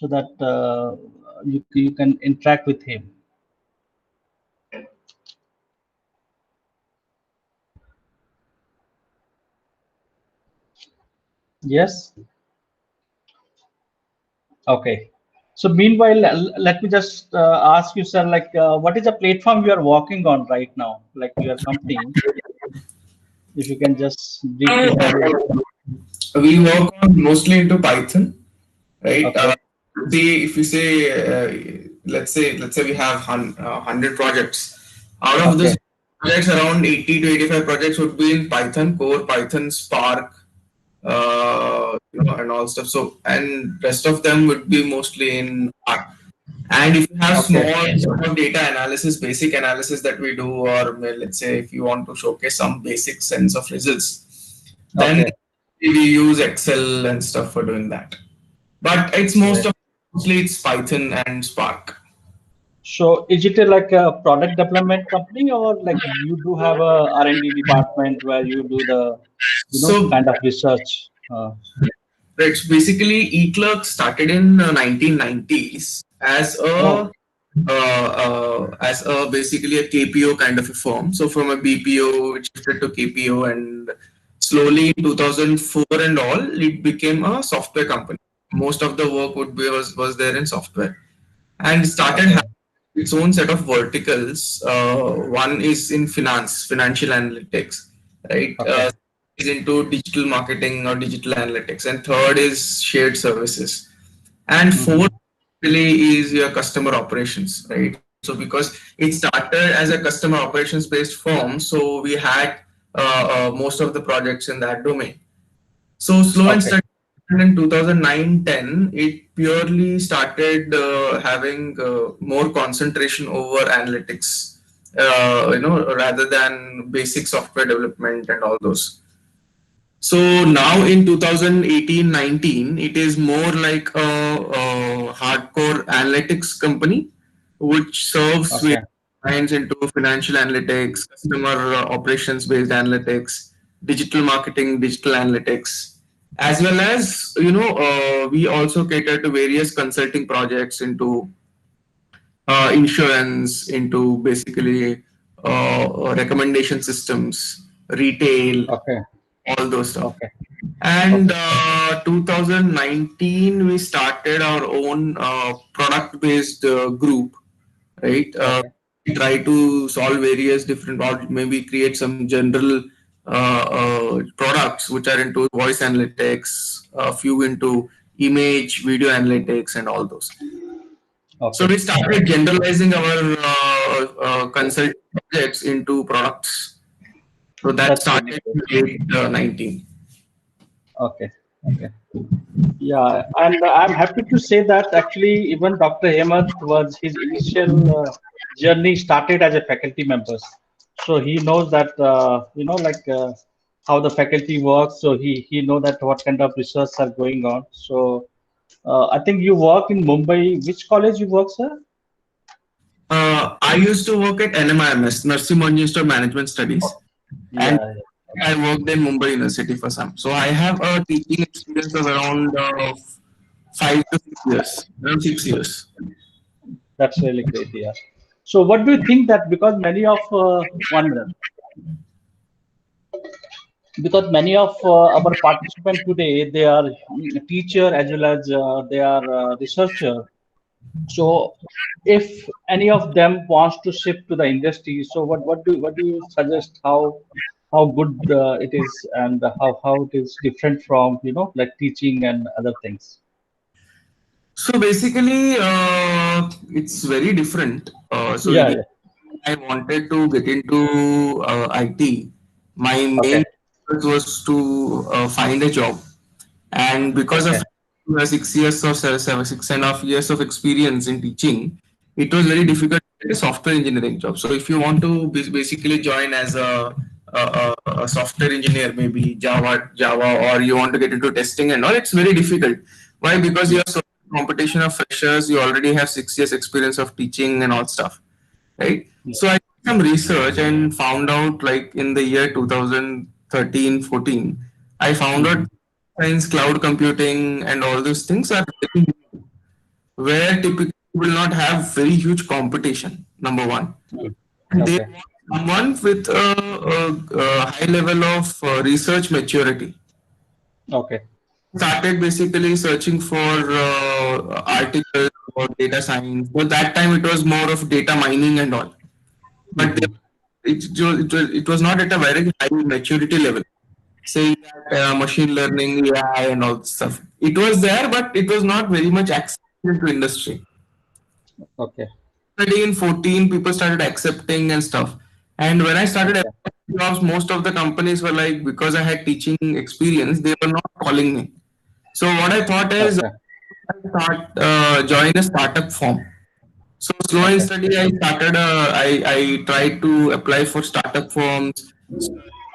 so that you can interact with him. Yes. Okay. So meanwhile, let me just ask you, sir, like, what is the platform you are working on right now, like your company? If you can just briefly tell. We work on mostly into Python, right? Okay. Say if you say, let's say we have 100 projects. Out of Okay. this projects, around 80 to 85 projects would be in Python core, Python Spark, and all stuff. So, and rest of them would be mostly in R. And if you have Okay. small sort of data analysis, basic analysis that we do, or let's say if you want to showcase some basic sense of results, then Okay. we use Excel and stuff for doing that. But it's Right. mostly it's Python and Spark. So is it like a product development company, or like you do have a R&D department where you do the, So kind of research? it's basically eClerx started in 1990s Oh, as a basically a KPO kind of a firm. So from a BPO, it shifted to KPO, and slowly in 2004 and all, it became a software company. Most of the work was there in software, and started okay. having its own set of verticals. One is in financial analytics, right? Okay. Is into digital marketing or digital analytics, and third is shared services, and fourth Hmm. really is your customer operations, right? So because it started as a customer operations based firm, so we had most of the projects in that domain. So slow and Okay. steady in 2009-10, it purely started having more concentration over analytics, rather than basic software development and all those. So now in 2018-19, it is more like a hardcore analytics company, which serves with Okay. clients into financial analytics, customer operations based analytics, digital marketing, digital analytics, as well as, we also cater to various consulting projects into insurance, into basically recommendation systems, retail, Okay. all those stuff. Okay. And Okay. 2019, we started our own product-based group, right? Okay. We try to solve various different, or maybe create some general products which are into voice analytics, a few into image, video analytics, and all those. So Okay. we started generalizing our consult projects into products. So that That's really started good. in late 19. Okay. Okay. Yeah, and I'm happy to say that actually even Dr. Hemant was his initial journey started as a faculty member. So he knows that like how the faculty works. So he know that what kind of research are going on. So I think you work in Mumbai. Which college you work, sir? I used to work at NMIMS, Nursing Manchester Management Studies, and Yeah. I worked in Mumbai University for some. So I have a teaching experience of around 5 to 6 years, around 6 years. That's really great. Yeah. So what do you think that because many of 1 minute, because many of our participants today they are teacher as well as they are researcher. So if any of them wants to shift to the industry, so what do you suggest, how good it is, and how it is different from like teaching and other things? So basically, it's very different. So Yeah, yeah. I wanted to get into IT. My main Okay. purpose was to find a job, and because of Okay. 6 years or 6.5 years of experience in teaching, it was very difficult to get a software engineering job. So if you want to basically join as a software engineer, maybe Java, or you want to get into testing and all, it's very difficult. Why? Because you Yeah. have so much competition of freshers. You already have 6 years experience of teaching and all stuff, right? Yeah. So I did some research and found out, like in the year 2013-14, I found out Hmm. science, cloud computing, and all those things are very new. where typically you will not have very huge competition. Number one, Mm. and they Okay. want someone with a high level of research maturity. Okay. Started basically searching for articles about data science, but that time it was more of data mining and all. But Hmm. it was not at a very high maturity level, saying that machine learning, AI, and all this stuff. It was there, but it was not very much accepted into industry. Okay. 13, 14, people started accepting and stuff. And when I started Okay. applying jobs, most of the companies were like, because I had teaching experience, they were not calling me. So what I thought is, Okay. I start join a startup firm. So slow and Okay. steady, I started. I tried to apply for startup firms.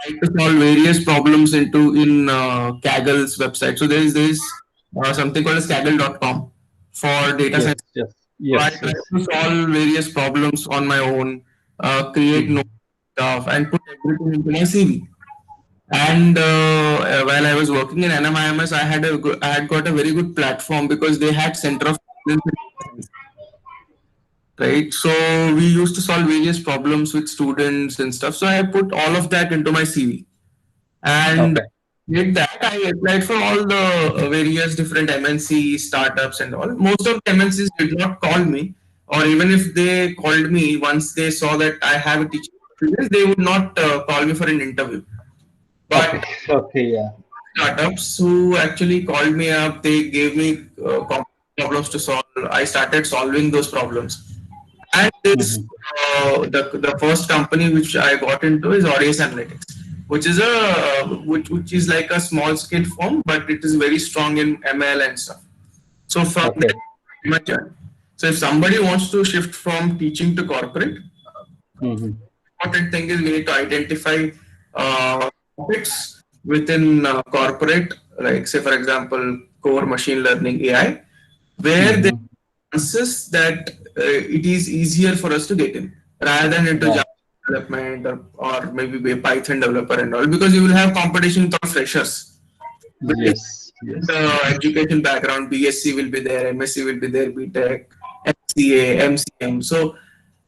Tried to solve various problems into in Kaggle's website. So there is something called as Kaggle.com for data Yes. science. Yes. So I Yes. tried Yes. to solve various problems on my own, create Hmm. notes stuff, and put everything into my CV. And while I was working in NMIMS, I had got a very good platform because they had center of excellence, right? So we used to solve various problems with students and stuff. So I put all of that into my CV and Okay. did that. I applied for all the various different MNC startups and all. Most of the MNCs did not call me, or even if they called me, once they saw that I have a teaching experience, they would not call me for an interview. Okay. But Okay. Yeah. startups who actually called me up, they gave me problems to solve. I started solving those problems. And this, Hmm. the first company which I got into is Audius Analytics, which is like a small scale firm, but it is very strong in ML and stuff. So from there, Okay. my journey. So if somebody wants to shift from teaching to corporate, Hmm. important thing is we need to identify topics within corporate, like say for example, core machine learning AI, where there Hmm. are chances that it is easier for us to get in rather than into Right. Java development or maybe be a Python developer and all, because you will have competition with all freshers. With Yes. Yes. the education background, BSc will be there, MSc will be there, BTech, MCA, MCM. So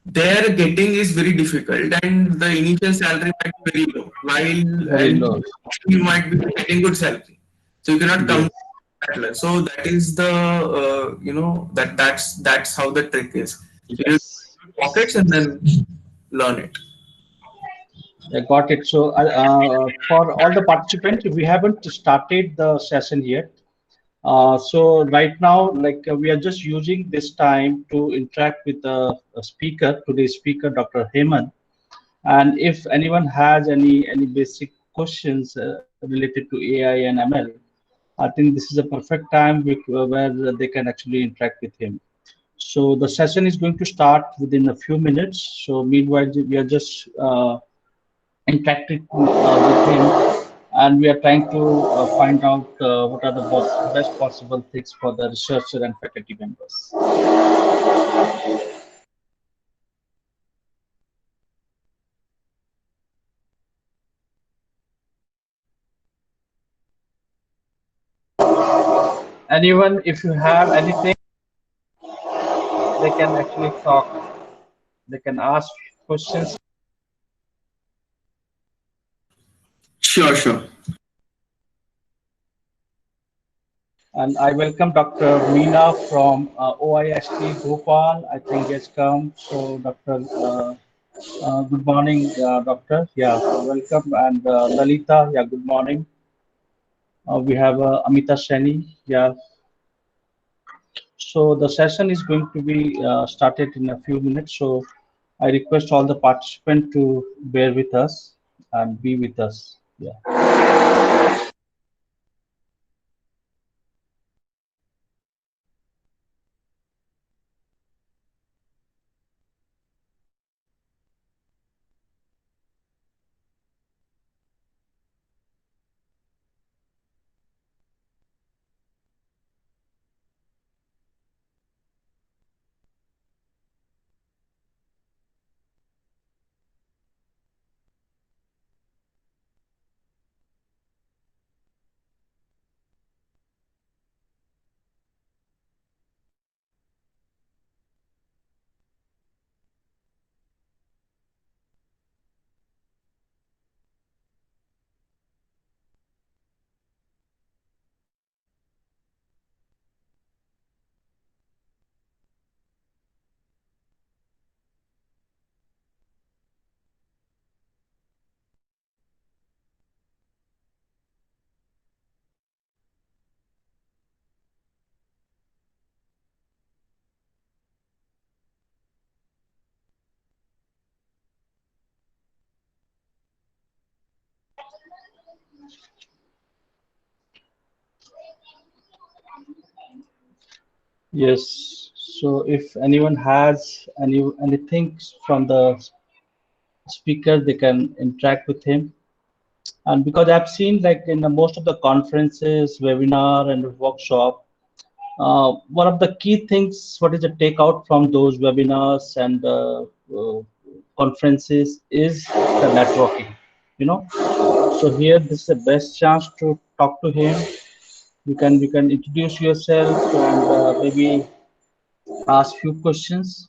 their getting is very difficult, and the initial salary might be very low, while Very and low. you might be getting good salary. So you cannot come Yes. that low. So that is the that's how the trick is. So you Yes. pockets and then learn it. I got it. So, for all the participants, we haven't started the session yet. So right now, like we are just using this time to interact with the speaker, today's speaker, Dr. Hemant. And if anyone has any basic questions related to AI and ML, I think this is a perfect time where they can actually interact with him. So the session is going to start within a few minutes. So meanwhile, we are just interacting with him, and we are trying to find out what are the best possible things for the researcher and faculty members. Anyone, if you have anything, they can actually talk. They can ask questions. Sure, sure. And I welcome Dr. Meena from OIST Bhopal. I think he has come. So, Dr. Good morning, Doctor. Yeah, welcome. And Lalita, yeah, good morning. We have Amita Seni. Yeah, so the session is going to be started in a few minutes. So I request all the participants to bear with us and be with us. Yeah. Yes. So if anyone has anything from the speaker, they can interact with him. And because I've seen like in most of the conferences, webinar, and workshop, one of the key things, what is the takeout from those webinars and conferences is the networking. You know, so here this is the best chance to talk to him. You can introduce yourself and maybe ask few questions.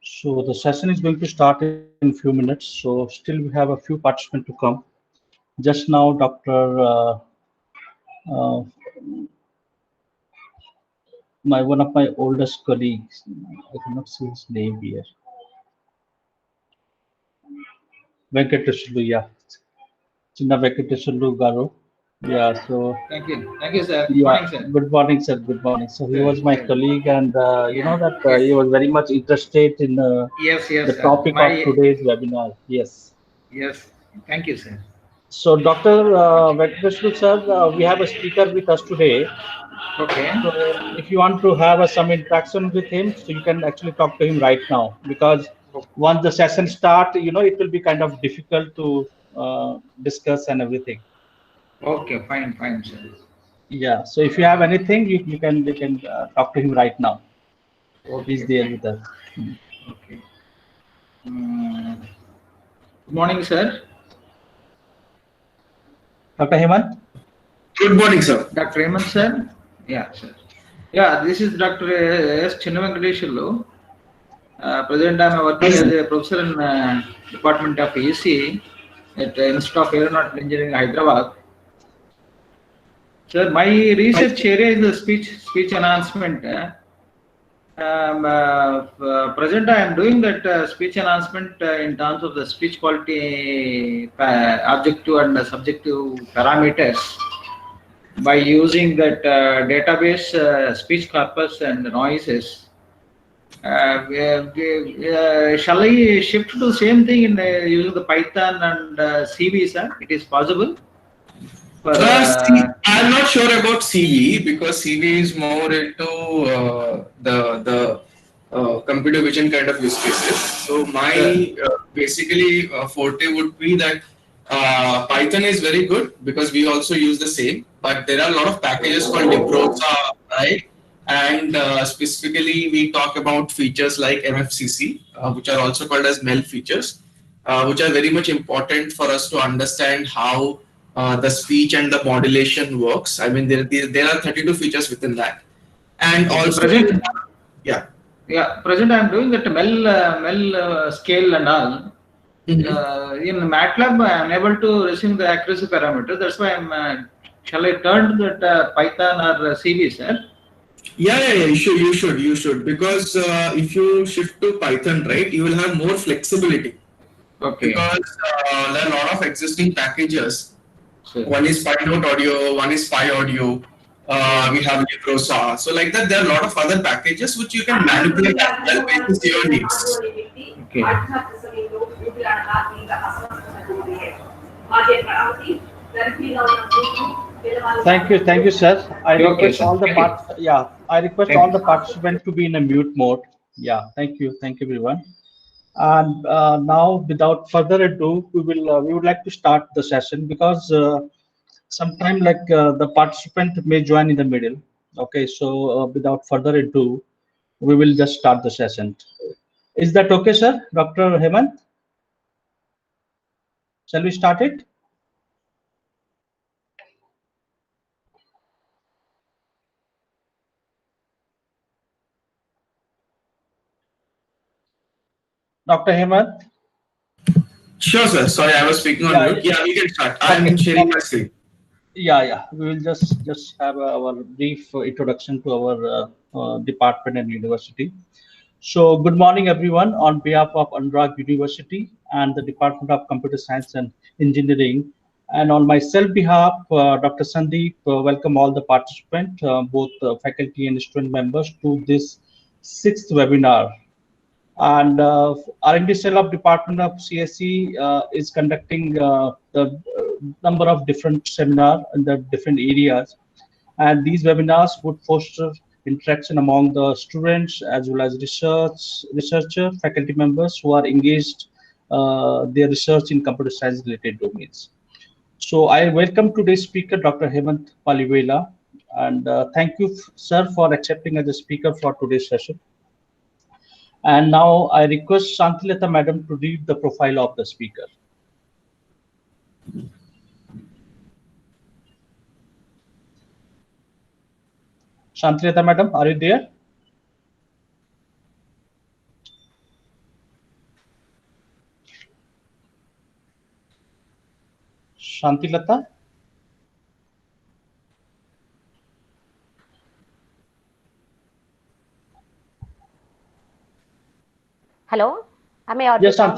So the session is going to start in few minutes. So still we have a few participants to come. Just now, uh, one of my oldest colleagues, I cannot see his name here. Venkatesulu, yeah, Chinna Venkatesulu Garu. Yeah, so Thank you, sir. Good yeah, morning, sir. good morning, sir. Good morning. So he was Good, my good. colleague, and you know Yeah, that yes. he was very much interested in Yes, the yes, sir. topic of today's webinar. Yes. Yes. Thank you, sir. So Dr. Venkatesulu sir, we have a speaker with us today. Okay. So if you want to have some interaction with him, so you can actually talk to him right now, because once the session start, you know, it will be kind of difficult to discuss and everything. Okay, fine, sir. Yeah. So if you have anything, you can talk to him right now. He's Okay, there fine. with us. Okay. Good morning, sir. Dr. Hemant. Good morning, sir. Dr. Hemant, sir. Yeah, sir. Yeah, this is Dr. S. Chinnavenkatesulu. Present time I working as a professor in Department of AC at the Institute of Aeronautical Engineering, Hyderabad. Sir, my research area is the speech enhancement. Present, I am doing that speech enhancement in terms of the speech quality objective and subjective parameters by using that database speech corpus and noises. Shall I shift to the same thing in using the Python and CV, sir? It is possible? I'm not sure about CV because CV is more into the computer vision kind of use cases. So my basically forte would be that Python is very good because we also use the same, but there are a lot of packages called Diprosa, right? And specifically we talk about features like MFCC, which are also called as MEL features, which are very much important for us to understand how the speech and the modulation works. I mean, there are 32 features within that, and also present, yeah, present. I am doing that MEL scale and all. In MATLAB, I am able to receive the accuracy parameter. That's why I'm. Shall I turn to that Python or CV, sir? Yeah. You should because if you shift to Python, right, you will have more flexibility. Okay. Because there are a lot of existing packages. Sure. One is PyNote Audio, one is PyAudio. We have Librosa. So like that, there are a lot of other packages which you can manipulate as well based on your needs. Okay. Thank you, sir. I Okay, request sir. all the Thank you. I request Thank all you. the participants to be in a mute mode. Yeah, thank you, everyone. And now, without further ado, we would like to start the session because sometime the participant may join in the middle. Okay, so without further ado, we will just start the session. Is that okay, sir? Dr. Hemant, shall we start it? Dr. Hemant? Sure, sir. Sorry, I was speaking on Yeah. mute. Yeah, we can start. Okay. I'm sharing my screen. Yeah. We will just have our brief introduction to our department and university. So, good morning, everyone. On behalf of Anurag University and the Department of Computer Science and Engineering, and on my self behalf, Dr. Sandeep, welcome all the participants, both faculty and student members, to this sixth webinar. And R&D cell of Department of CSE is conducting the number of different seminars in the different areas, and these webinars would foster interaction among the students as well as researcher, faculty members who are engaged their research in computer science related domains. So I welcome today's speaker, Dr. Hemant Palivela, and thank you, sir, for accepting as a speaker for today's session. And now I request Shantilata Madam to read the profile of the speaker. Shantilata Madam, are you there? Shantilata? Hello, am I audible? Yes, Shant.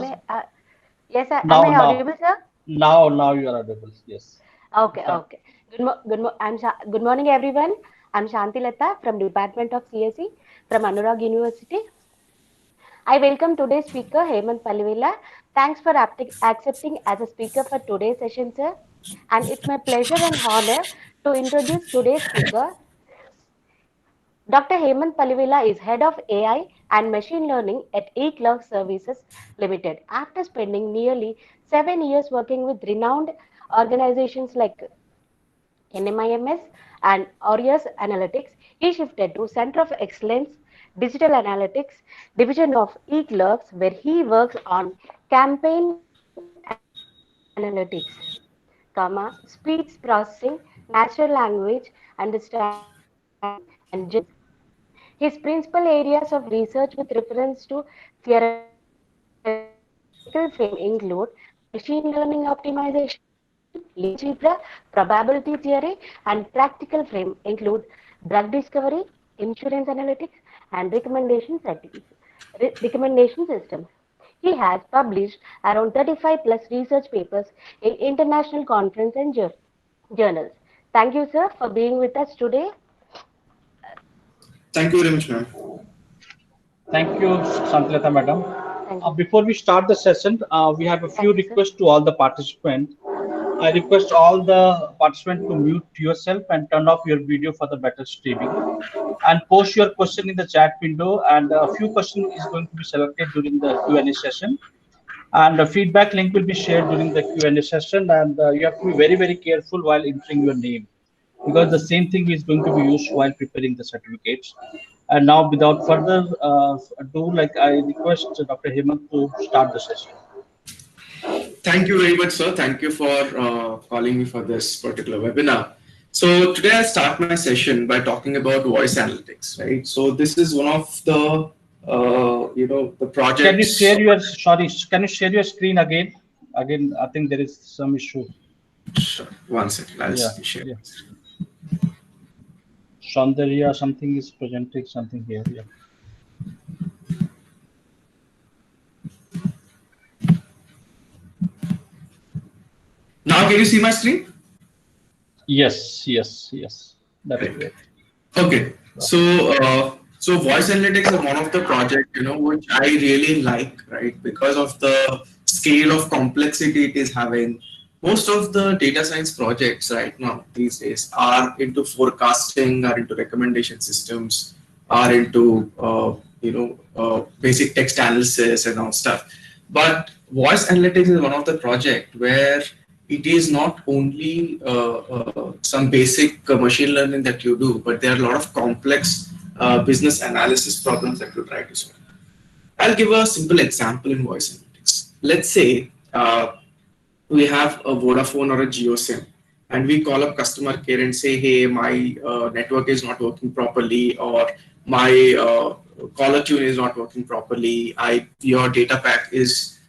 Yes, am I Now. audible, sir? Now you are audible. Yes. Start. Okay. Good morning, everyone. I'm Shanti Lata from Department of CSE from Anurag University. I welcome today's speaker, Hemant Palivela. Thanks for accepting as a speaker for today's session, sir. And it's my pleasure and honor to introduce today's speaker. Dr. Hemant Palivela is head of AI and machine learning at eClerk Services Limited. After spending nearly 7 years working with renowned organizations like NMIMS and Aureus Analytics, he shifted to Center of Excellence Digital Analytics Division of eClerks, where he works on campaign analytics, speech processing, natural language understanding, and journalism. His principal areas of research with reference to theoretical frame include machine learning optimization, linear algebra, probability theory, and practical frame include drug discovery, insurance analytics, and recommendation systems. He has published around 35 plus research papers in international conferences and journals. Thank you, sir, for being with us today. Thank you very much, ma'am. Thank you, Shantilata Madam. Thank you. Before we start the session, we have a few Thank you, sir. requests to all the participants. I request all the participants to mute yourself and turn off your video for the better streaming. And post your question in the chat window, and a few questions is going to be selected during the Q&A session. And the feedback link will be shared during the Q&A session, and you have to be very careful while entering your name, because the same thing is going to be used while preparing the certificates. And now, without further ado, I request Dr. Hemant to start the session. Thank you very much, sir. Thank you for calling me for this particular webinar. So today I start my session by talking about voice analytics, right? So this is one of the the projects. Can you share your Can you share your screen again? Again, I think there is some issue. Sure. One second. I'll share. Yeah. Soundarya, something is presenting something here. Yeah. Now, can you see my screen? Yes. That is great. Okay. So voice analytics is one of the projects, which I really like, right? Because of the scale of complexity it is having, Most of the data science projects right now these days are into forecasting, are into recommendation systems, are into basic text analysis and all stuff. But voice analytics is one of the project where it is not only some basic machine learning that you do, but there are a lot of complex business analysis problems that you try to solve. I'll give a simple example in voice analytics. Let's say we have a Vodafone or a Jio SIM, and we call up customer care and say, "Hey, my network is not working properly, or my caller tune is not working properly. Your data pack is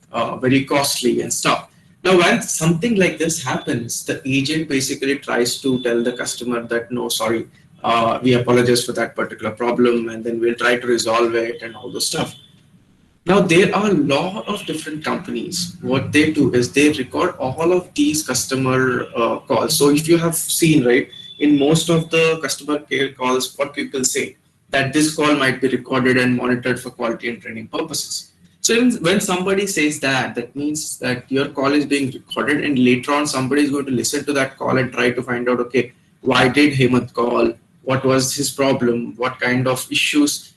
very costly and stuff." Now, when something like this happens, the agent basically tries to tell the customer that, "No, sorry, we apologize for that particular problem, and then we'll try to resolve it and all those stuff." Now, there are a lot of different companies. What they do is they record all of these customer calls. So, if you have seen, right, in most of the customer care calls, what people say that this call might be recorded and monitored for quality and training purposes. So, when somebody says that, that means that your call is being recorded, and later on, somebody is going to listen to that call and try to find out, okay, why did Hemant call? What was his problem? What kind of issues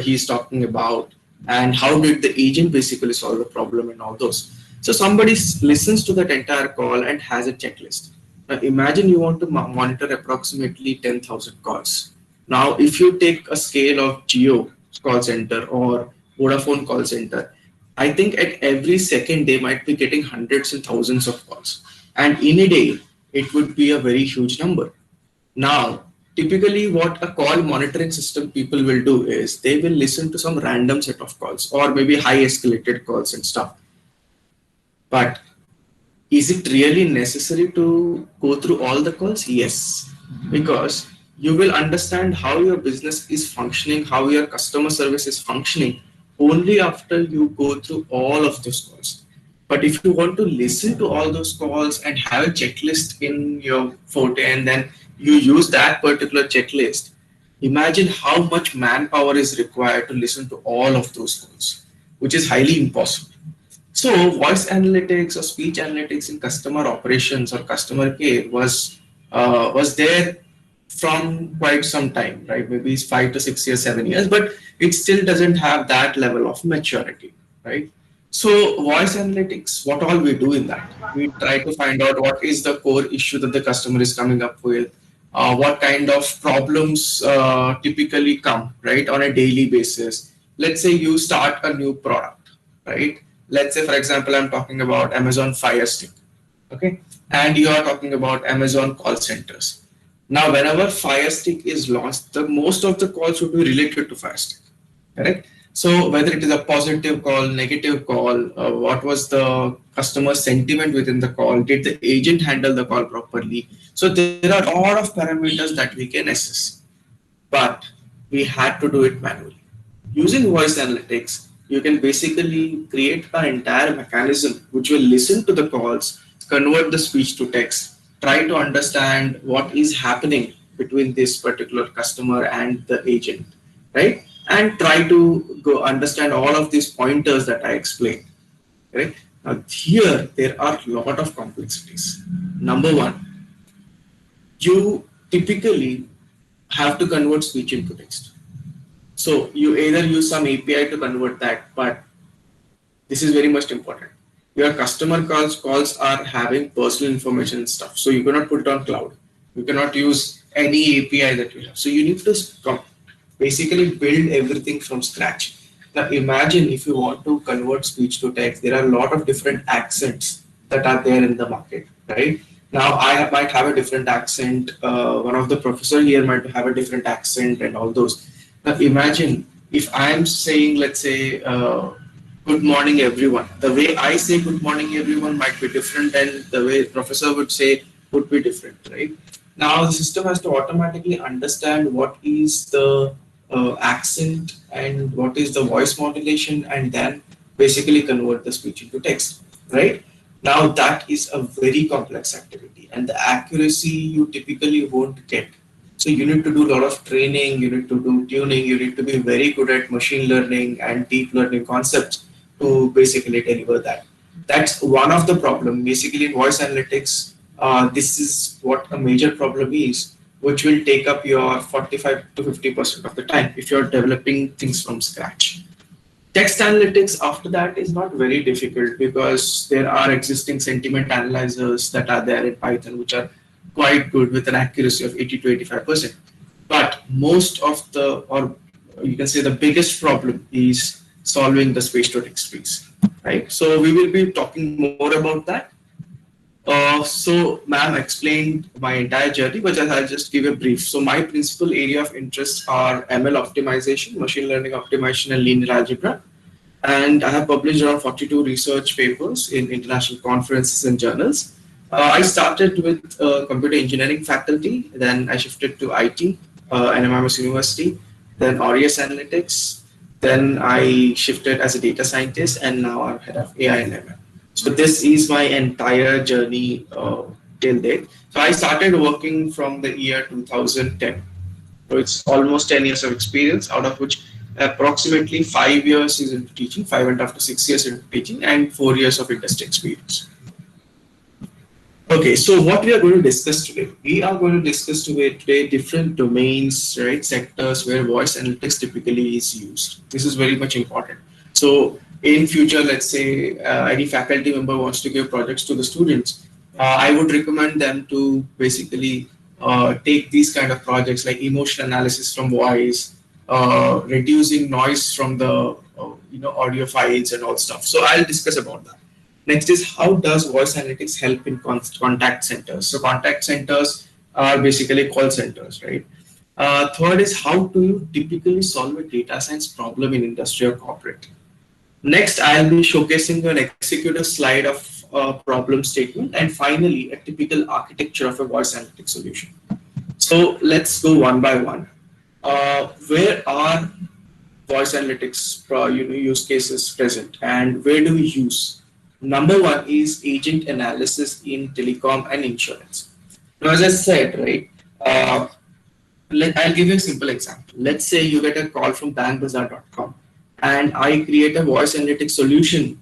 he's talking about? And how did the agent basically solve the problem and all those. So somebody listens to that entire call and has a checklist. Now imagine you want to monitor approximately 10,000 calls. Now if you take a scale of Jio call center or Vodafone call center, I think at every second they might be getting hundreds and thousands of calls. And in a day, it would be a very huge number. Now, typically what a call monitoring system people will do is they will listen to some random set of calls or maybe high escalated calls and stuff. But is it really necessary to go through all the calls? Yes, because you will understand how your business is functioning, how your customer service is functioning only after you go through all of those calls. But if you want to listen to all those calls and have a checklist in your Forte and then you use that particular checklist, imagine how much manpower is required to listen to all of those calls, which is highly impossible. So voice analytics or speech analytics in customer operations or customer care was there from quite some time, right? Maybe it's 5 to 6 years, 7 years, but it still doesn't have that level of maturity, right? So voice analytics, what all we do in that? We try to find out what is the core issue that the customer is coming up with, what kind of problems typically come, right, on a daily basis. Let's say you start a new product, right? Let's say, for example, I'm talking about Amazon Fire Stick, okay? And you are talking about Amazon call centers. Now, whenever Fire Stick is launched, most of the calls would be related to Fire Stick, correct? So whether it is a positive call, negative call, what was the customer sentiment within the call, did the agent handle the call properly? So there are a lot of parameters that we can assess, but we had to do it manually. Using voice analytics, you can basically create an entire mechanism which will listen to the calls, convert the speech to text, try to understand what is happening between this particular customer and the agent, right? And try to go understand all of these pointers that I explained. Right? Now here there are a lot of complexities. Number one, you typically have to convert speech into text. So you either use some API to convert that, but this is very much important. Your customer calls are having personal information and stuff. So you cannot put it on cloud. You cannot use any API that you have. So you need to basically build everything from scratch. Now imagine if you want to convert speech to text, there are a lot of different accents that are there in the market, right? Now I might have a different accent, one of the professor here might have a different accent and all those. Now imagine if I'm saying, let's say, good morning everyone. The way I say good morning everyone might be different and the way professor would say would be different, right? Now the system has to automatically understand what is the accent and what is the voice modulation and then basically convert the speech into text, right? Now that is a very complex activity and the accuracy you typically won't get. So you need to do a lot of training, you need to do tuning, you need to be very good at machine learning and deep learning concepts to basically deliver that. That's one of the problem. Basically, in voice analytics, this is what a major problem is, which will take up your 45 to 50% of the time if you're developing things from scratch. Text analytics after that is not very difficult because there are existing sentiment analyzers that are there in Python, which are quite good with an accuracy of 80 to 85%. But most of the, or you can say the biggest problem is solving the space to text space, right? So we will be talking more about that. So ma'am explained my entire journey, but I'll just give a brief. So my principal area of interest are ML optimization, machine learning optimization, and linear algebra. And I have published around 42 research papers in international conferences and journals. I started with computer engineering faculty, then I shifted to IT, NMIMS University, then Aureus Analytics, then I shifted as a data scientist, and now I'm head of AI and ML. So this is my entire journey till date. So I started working from the year 2010. So it's almost 10 years of experience, out of which approximately 5 years is into teaching, 5.5 to 6 years into teaching, and 4 years of industry experience. Okay, so what we are going to discuss today? We are going to discuss today different domains, right, sectors where voice analytics typically is used. This is very much important. So in future, let's say any faculty member wants to give projects to the students, I would recommend them to basically take these kind of projects like emotion analysis from voice, reducing noise from the audio files and all stuff. So I'll discuss about that. Next is, how does voice analytics help in contact centers? So contact centers are basically call centers, right? Third is, how do you typically solve a data science problem in industry or corporate? Next, I'll be showcasing an executive slide of a problem statement, and finally, a typical architecture of a voice analytics solution. So let's go one by one. Where are voice analytics use cases present, and where do we use? Number one is agent analysis in telecom and insurance. Now, as I said, right, I'll give you a simple example. Let's say you get a call from bankbazaar.com, and I create a voice analytics solution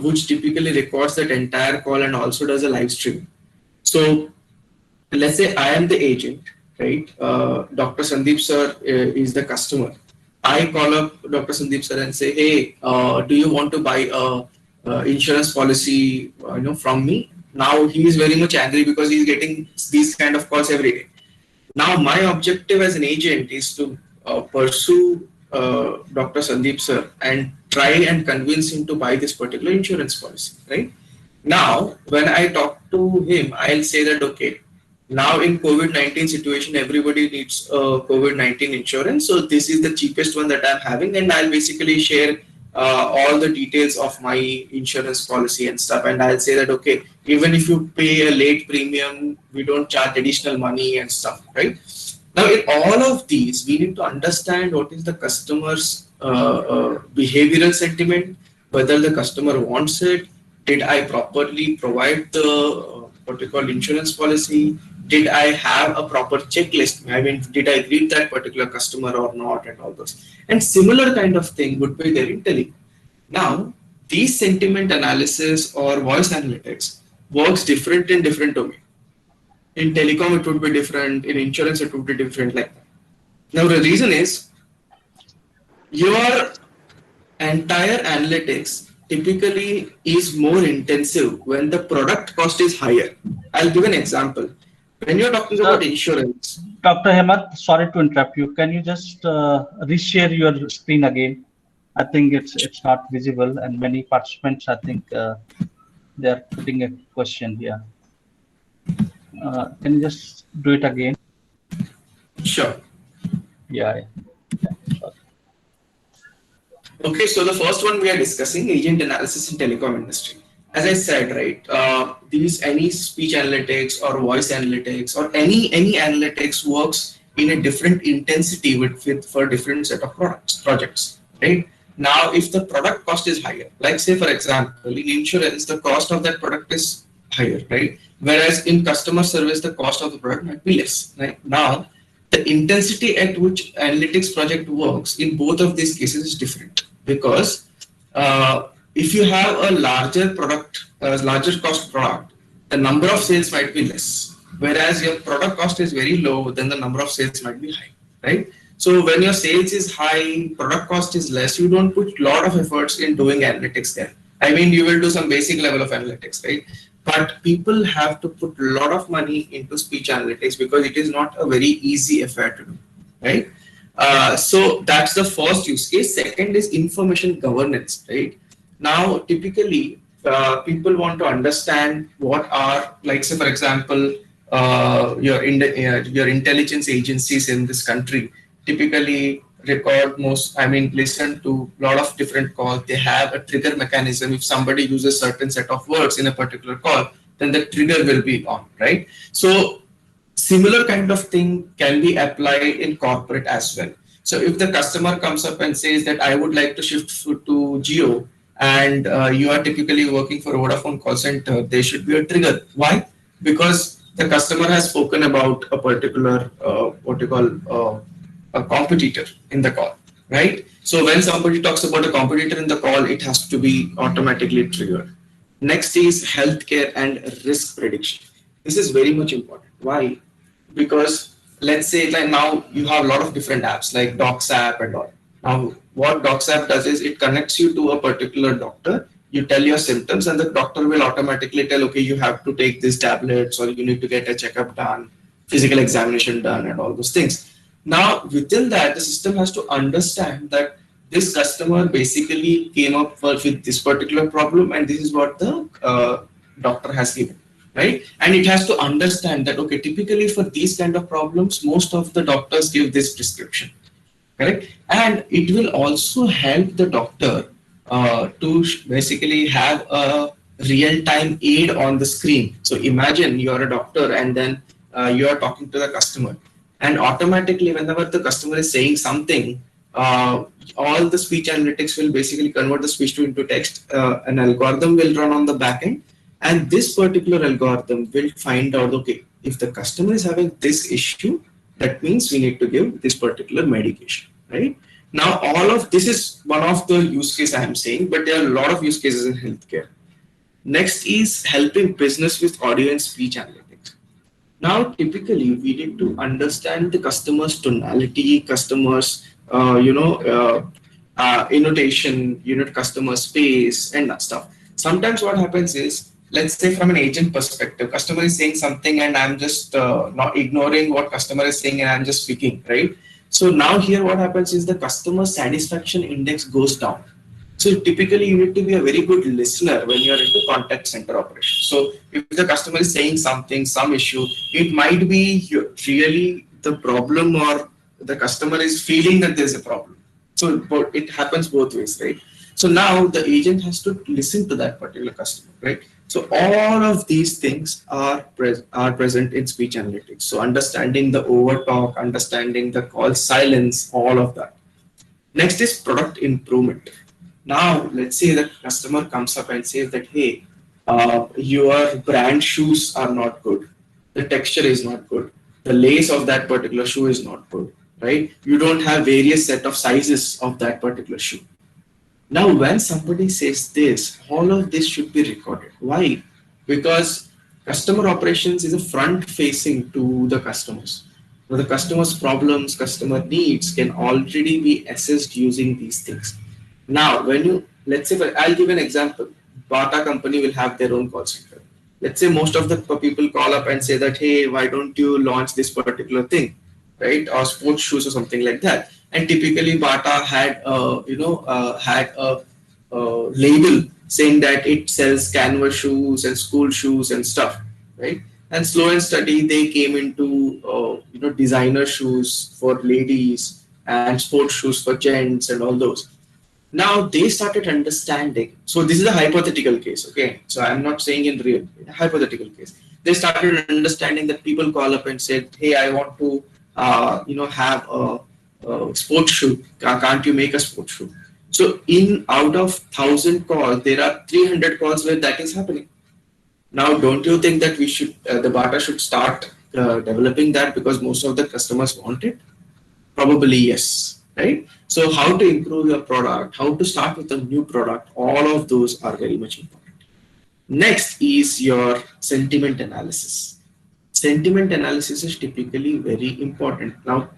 which typically records that entire call and also does a live stream. So let's say I am the agent, right? Dr. Sandeep sir is the customer. I call up Dr. Sandeep sir and say, hey, do you want to buy a insurance policy from me? Now he is very much angry because he's getting these kind of calls every day. Now my objective as an agent is to pursue Dr. Sandeep sir and try and convince him to buy this particular insurance policy, right? Now when I talk to him, I'll say that, okay, now in COVID-19 situation, everybody needs COVID-19 insurance. So this is the cheapest one that I'm having, and I'll basically share all the details of my insurance policy and stuff. And I'll say that, okay, even if you pay a late premium, we don't charge additional money and stuff, right? Now in all of these, we need to understand what is the customer's behavioral sentiment, whether the customer wants it, did I properly provide the what we call insurance policy, did I have a proper checklist? I mean, did I greet that particular customer or not, and all those. And similar kind of thing would be there in telecom. Now, these sentiment analysis or voice analytics works different in different domains. In telecom, it would be different. In insurance, it would be different like that. Now, the reason is your entire analytics typically is more intensive when the product cost is higher. I'll give an example. When you're talking about insurance. Dr. Hemant, sorry to interrupt you. Can you just reshare your screen again? I think it's not visible, and many participants, I think they are putting a question here. Can you just do it again? Sure. Yeah. Sure. Okay, so the first one we are discussing, agent analysis in telecom industry. As I said, right, any speech analytics or voice analytics or any analytics works in a different intensity for different set of projects, right? Now, if the product cost is higher, like say for example, in insurance, the cost of that product is higher, right? Whereas in customer service, the cost of the product might be less, right? Now, the intensity at which analytics project works in both of these cases is different because if you have a larger product, larger cost product, the number of sales might be less. Whereas your product cost is very low, then the number of sales might be high, right? So when your sales is high, product cost is less, you don't put a lot of efforts in doing analytics there. I mean, you will do some basic level of analytics, right? But people have to put a lot of money into speech analytics because it is not a very easy affair to do, right? So that's the first use case. Second is information governance, right? Now, typically, people want to understand what are, like, say, for example, your intelligence agencies in this country typically record listen to a lot of different calls. They have a trigger mechanism. If somebody uses certain set of words in a particular call, then the trigger will be on, right? So similar kind of thing can be applied in corporate as well. So if the customer comes up and says that I would like to shift to Geo, and you are typically working for a Vodafone call center, there should be a trigger. Why? Because the customer has spoken about a particular a competitor in the call, right? So when somebody talks about a competitor in the call, it has to be automatically triggered. Next is healthcare and risk prediction. This is very much important. Why? Because let's say like now you have a lot of different apps like Docs app and all. Now what Docs app does is it connects you to a particular doctor. You tell your symptoms and the doctor will automatically tell, okay, you have to take these tablets or you need to get a checkup done, physical examination done and all those things. Now within that, the system has to understand that this customer basically came up with this particular problem and this is what the doctor has given, right? And it has to understand that, okay, typically for these kind of problems, most of the doctors give this prescription, correct? And it will also help the doctor to basically have a real-time aid on the screen. So imagine you're a doctor and then you are talking to the customer, and automatically whenever the customer is saying something, all the speech analytics will basically convert the speech into text. An algorithm will run on the back end, and this particular algorithm will find out, okay, if the customer is having this issue, that means we need to give this particular medication, right? Now, all of this is one of the use cases I am saying, but there are a lot of use cases in healthcare. Next is helping business with audio and speech analytics. Now, typically, we need to understand the customer's tonality, customer's, intonation, customer space, and stuff. Sometimes what happens is, let's say from an agent perspective, customer is saying something and I'm just not ignoring what customer is saying and I'm just speaking, right? So now here what happens is the customer satisfaction index goes down. So typically you need to be a very good listener when you're into contact center operation. So if the customer is saying something, some issue, it might be really the problem or the customer is feeling that there's a problem. So it happens both ways, right? So now the agent has to listen to that particular customer, right? So all of these things are present in speech analytics. So understanding the overtalk, understanding the call silence, all of that. Next is product improvement. Now, let's say that customer comes up and says that, hey, your brand shoes are not good. The texture is not good. The lace of that particular shoe is not good, right? You don't have various set of sizes of that particular shoe. Now, when somebody says this, all of this should be recorded. Why? Because customer operations is a front facing to the customers. So the customer's problems, customer needs can already be assessed using these things. Now, when you, let's say, I'll give an example. Bata company will have their own call center. Let's say most of the people call up and say that, hey, why don't you launch this particular thing, right? Or sports shoes or something like that. And typically Bata had a label saying that it sells canvas shoes and school shoes and stuff, right? And slow and steady they came into designer shoes for ladies and sports shoes for gents and all those. Now they started understanding. So this is a hypothetical case, okay? So I'm not saying in real, hypothetical case. They started understanding that people call up and said, hey, I want to have a sports shoe. Can't you make a sports shoe? So out of 1,000 calls, there are 300 calls where that is happening. Now, don't you think that we should, the Bata should start developing that because most of the customers want it? Probably yes, right? So how to improve your product, how to start with a new product, all of those are very much important. Next is your sentiment analysis. Sentiment analysis is typically very important. Now,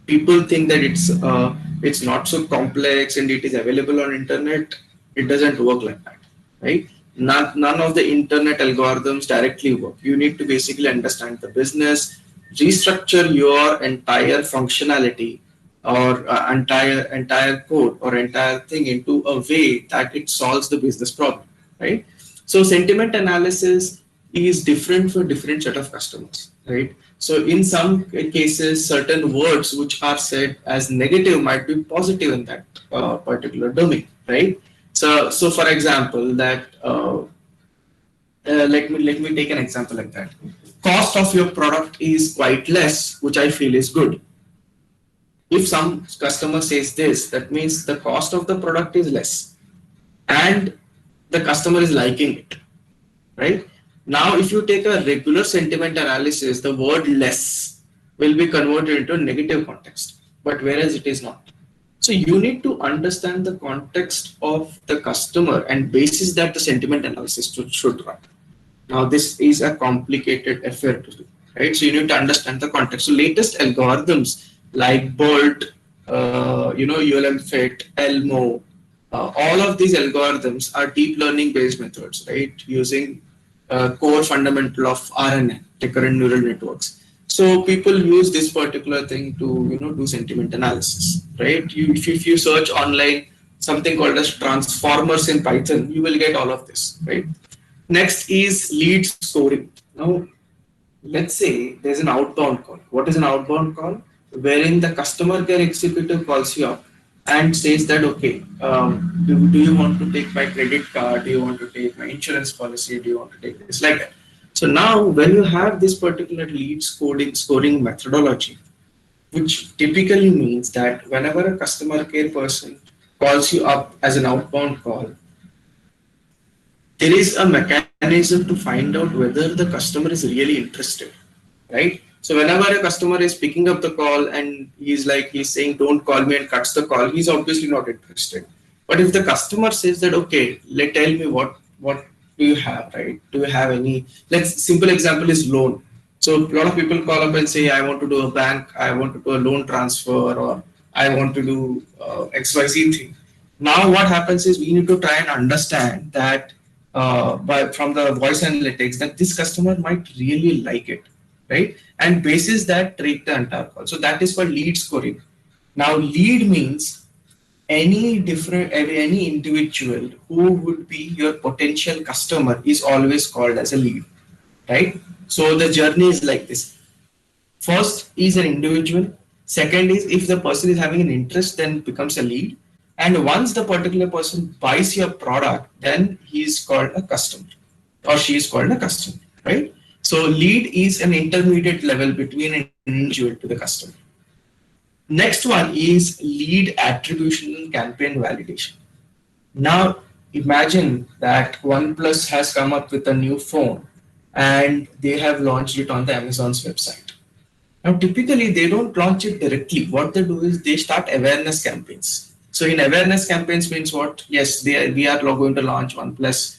people think that it's not so complex and it is available on internet. It doesn't work like that, right? None of the internet algorithms directly work. You need to basically understand the business, restructure your entire functionality or entire code or entire thing into a way that it solves the business problem, right? So sentiment analysis is different for different set of customers, right? So in some cases, certain words which are said as negative might be positive in that particular domain, right? So for example, that let me take an example like that. Cost of your product is quite less, which I feel is good. If some customer says this, that means the cost of the product is less, and the customer is liking it, right? Now, if you take a regular sentiment analysis, the word less will be converted into a negative context, but whereas it is not. So you need to understand the context of the customer and basis that the sentiment analysis should run. Now, this is a complicated affair to do, right? So you need to understand the context. So latest algorithms like BERT, ULM-FIT, ELMO, all of these algorithms are deep learning based methods, right? Using core fundamental of RNN, recurrent neural networks. So people use this particular thing to do sentiment analysis, right? If you search online something called as transformers in Python, you will get all of this, right? Next is lead scoring. Now, let's say there's an outbound call. What is an outbound call? Wherein the customer care executive calls you up and says that, okay, do you want to take my credit card? Do you want to take my insurance policy? Do you want to take this? Like that. So now when you have this particular lead scoring methodology, which typically means that whenever a customer care person calls you up as an outbound call, there is a mechanism to find out whether the customer is really interested, right? So whenever a customer is picking up the call and he's saying, don't call me, and cuts the call, he's obviously not interested. But if the customer says that, okay, tell me what do you have, right? Do you have any, simple example is loan. So a lot of people call up and say, I want to do a bank, I want to do a loan transfer, or I want to do XYZ thing. Now what happens is we need to try and understand that from the voice analytics that this customer might really like it, right? And basis that treat the entire call. So that is called lead scoring. Now lead means any individual who would be your potential customer is always called as a lead, right? So the journey is like this. First is an individual. Second is if the person is having an interest, then it becomes a lead. And once the particular person buys your product, then he is called a customer or she is called a customer, right? So lead is an intermediate level between an individual to the customer. Next one is lead attribution and campaign validation. Now imagine that OnePlus has come up with a new phone and they have launched it on the Amazon's website. Now typically they don't launch it directly. What they do is they start awareness campaigns. So in awareness campaigns means what? Yes, we are going to launch OnePlus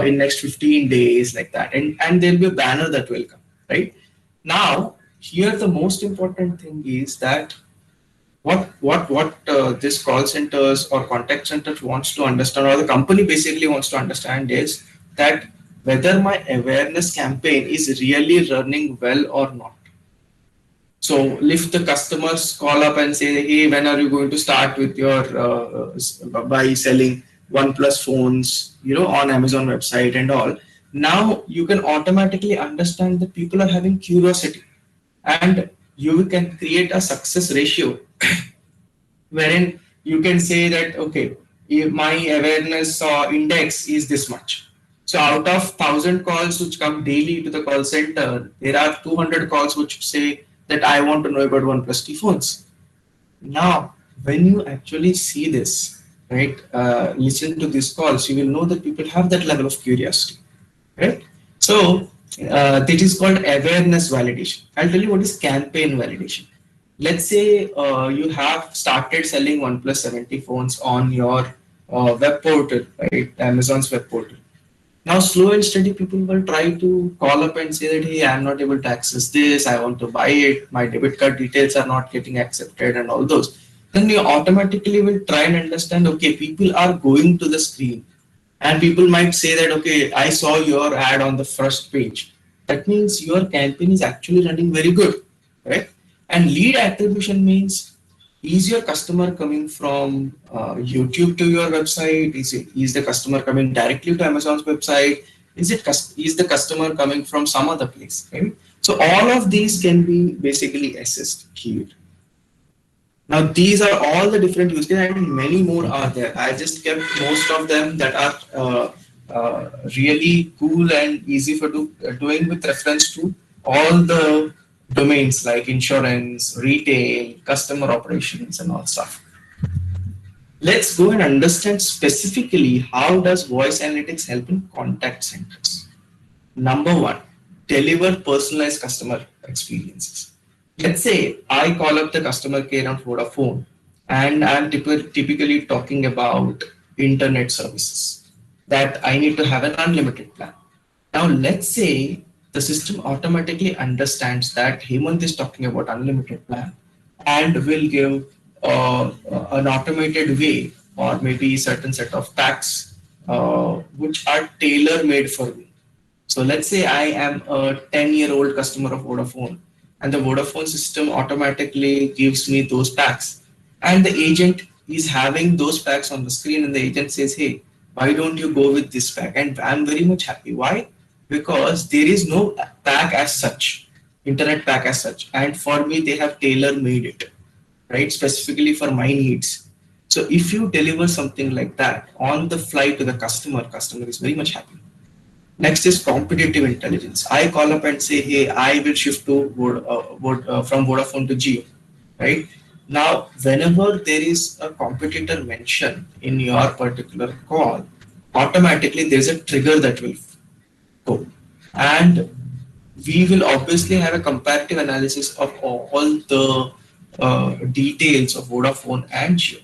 in next 15 days, like that, and there'll be a banner that will come, right? Now here the most important thing is that what this call centers or contact centers wants to understand, or the company basically wants to understand, is that whether my awareness campaign is really running well or not. So if the customers call up and say, hey, when are you going to start with your by selling OnePlus phones, on Amazon website and all, now you can automatically understand that people are having curiosity, and you can create a success ratio wherein you can say that, okay, my awareness index is this much. So out of 1,000 calls which come daily to the call center, there are 200 calls which say that I want to know about OnePlus T phones. Now, when you actually see this, right, listen to these calls, you will know that people have that level of curiosity, right? So that is called awareness validation. I'll tell you what is campaign validation. Let's say you have started selling OnePlus 70 phones on your web portal, right? Amazon's web portal. Now, slow and steady people will try to call up and say that, hey, I'm not able to access this, I want to buy it, my debit card details are not getting accepted, and all those. Then you automatically will try and understand, okay, people are going to the screen, and people might say that, okay, I saw your ad on the first page. That means your campaign is actually running very good, right? And lead attribution means, is your customer coming from YouTube to your website? Is the customer coming directly to Amazon's website? Is the customer coming from some other place? Right? So all of these can be basically assessed here. Now these are all the different use cases, and many more are there. I just kept most of them that are really cool and easy for doing with reference to all the domains like insurance, retail, customer operations, and all stuff. Let's go and understand specifically how does voice analytics help in contact centers. Number one, deliver personalized customer experiences. Let's say I call up the customer care on Vodafone and I'm typically talking about internet services that I need to have an unlimited plan. Now, let's say the system automatically understands that Hemant is talking about unlimited plan and will give an automated way or maybe certain set of packs which are tailor made for me. So let's say I am a 10-year-old customer of Vodafone and the Vodafone system automatically gives me those packs. And the agent is having those packs on the screen and the agent says, hey, why don't you go with this pack? And I'm very much happy. Why? Because there is no pack as such, internet pack as such. And for me, they have tailor made it, right? Specifically for my needs. So if you deliver something like that on the fly to the customer is very much happy. Next is competitive intelligence. I call up and say, hey, I will shift to from Vodafone to Jio, right? Now, whenever there is a competitor mentioned in your particular call, automatically there's a trigger that will go. And we will obviously have a comparative analysis of all the details of Vodafone and Jio.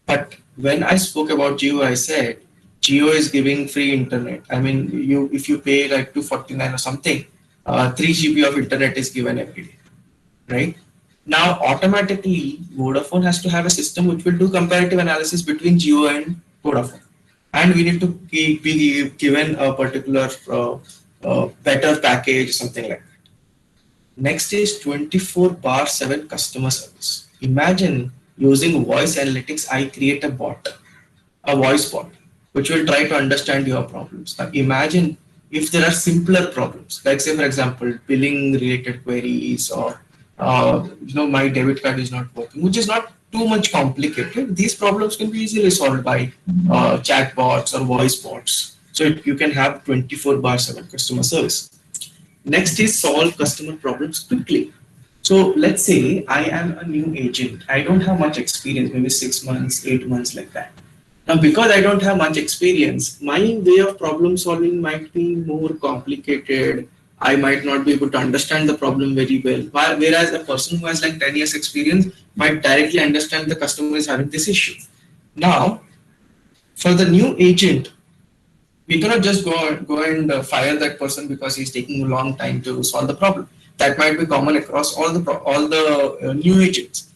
But when I spoke about Jio, I said, Jio is giving free internet. I mean, if you pay like 249 or something, 3 GB of internet is given every day, right? Now, automatically, Vodafone has to have a system which will do comparative analysis between Jio and Vodafone. And we need to be given a particular better package, something like that. Next is 24/7 customer service. Imagine using voice analytics, I create a voice bot, which will try to understand your problems. Now imagine if there are simpler problems, like say for example, billing related queries or my debit card is not working, which is not too much complicated. These problems can be easily solved by chat bots or voice bots. So you can have 24/7 customer service. Next is solve customer problems quickly. So let's say I am a new agent. I don't have much experience, maybe 6 months, 8 months like that. Now, because I don't have much experience, my way of problem solving might be more complicated. I might not be able to understand the problem very well. Whereas a person who has like 10 years experience might directly understand the customer is having this issue. Now, for the new agent, we cannot just go and fire that person because he's taking a long time to solve the problem. That might be common across all the new agents.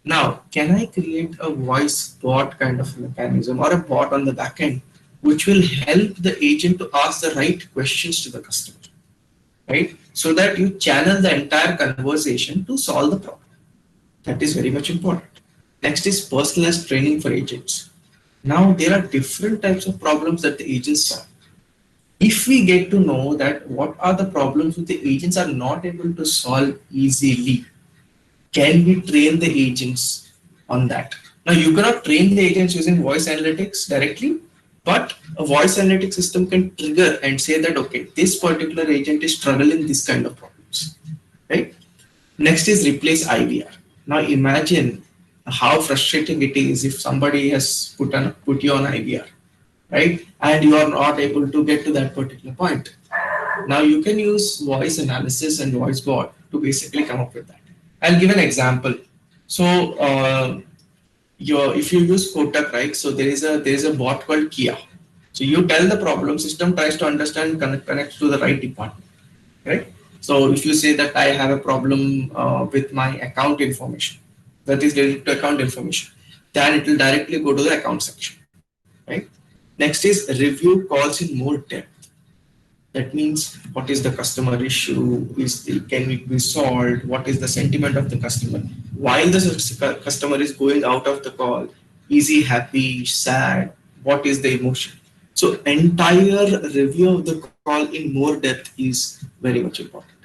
Now, can I create a voice bot kind of mechanism or a bot on the back end, which will help the agent to ask the right questions to the customer, right? So that you channel the entire conversation to solve the problem. That is very much important. Next is personalized training for agents. Now, there are different types of problems that the agents solve. If we get to know that what are the problems that the agents are not able to solve easily, can we train the agents on that? Now, you cannot train the agents using voice analytics directly, but a voice analytics system can trigger and say that, okay, this particular agent is struggling this kind of problems, right? Next is replace IVR. Now, imagine how frustrating it is if somebody has put you on IVR, right? And you are not able to get to that particular point. Now, you can use voice analysis and voice bot to basically come up with that. I'll give an example. So if you use Kotak, right? So there is a bot called Kia. So you tell the problem, system tries to understand, connect to the right department, right? So if you say that I have a problem with my account information, that is related to account information, then it will directly go to the account section, right? Next is review calls in more depth. That means what is the customer issue? Can it be solved? What is the sentiment of the customer? While the customer is going out of the call, is he happy, sad? What is the emotion? So entire review of the call in more depth is very much important.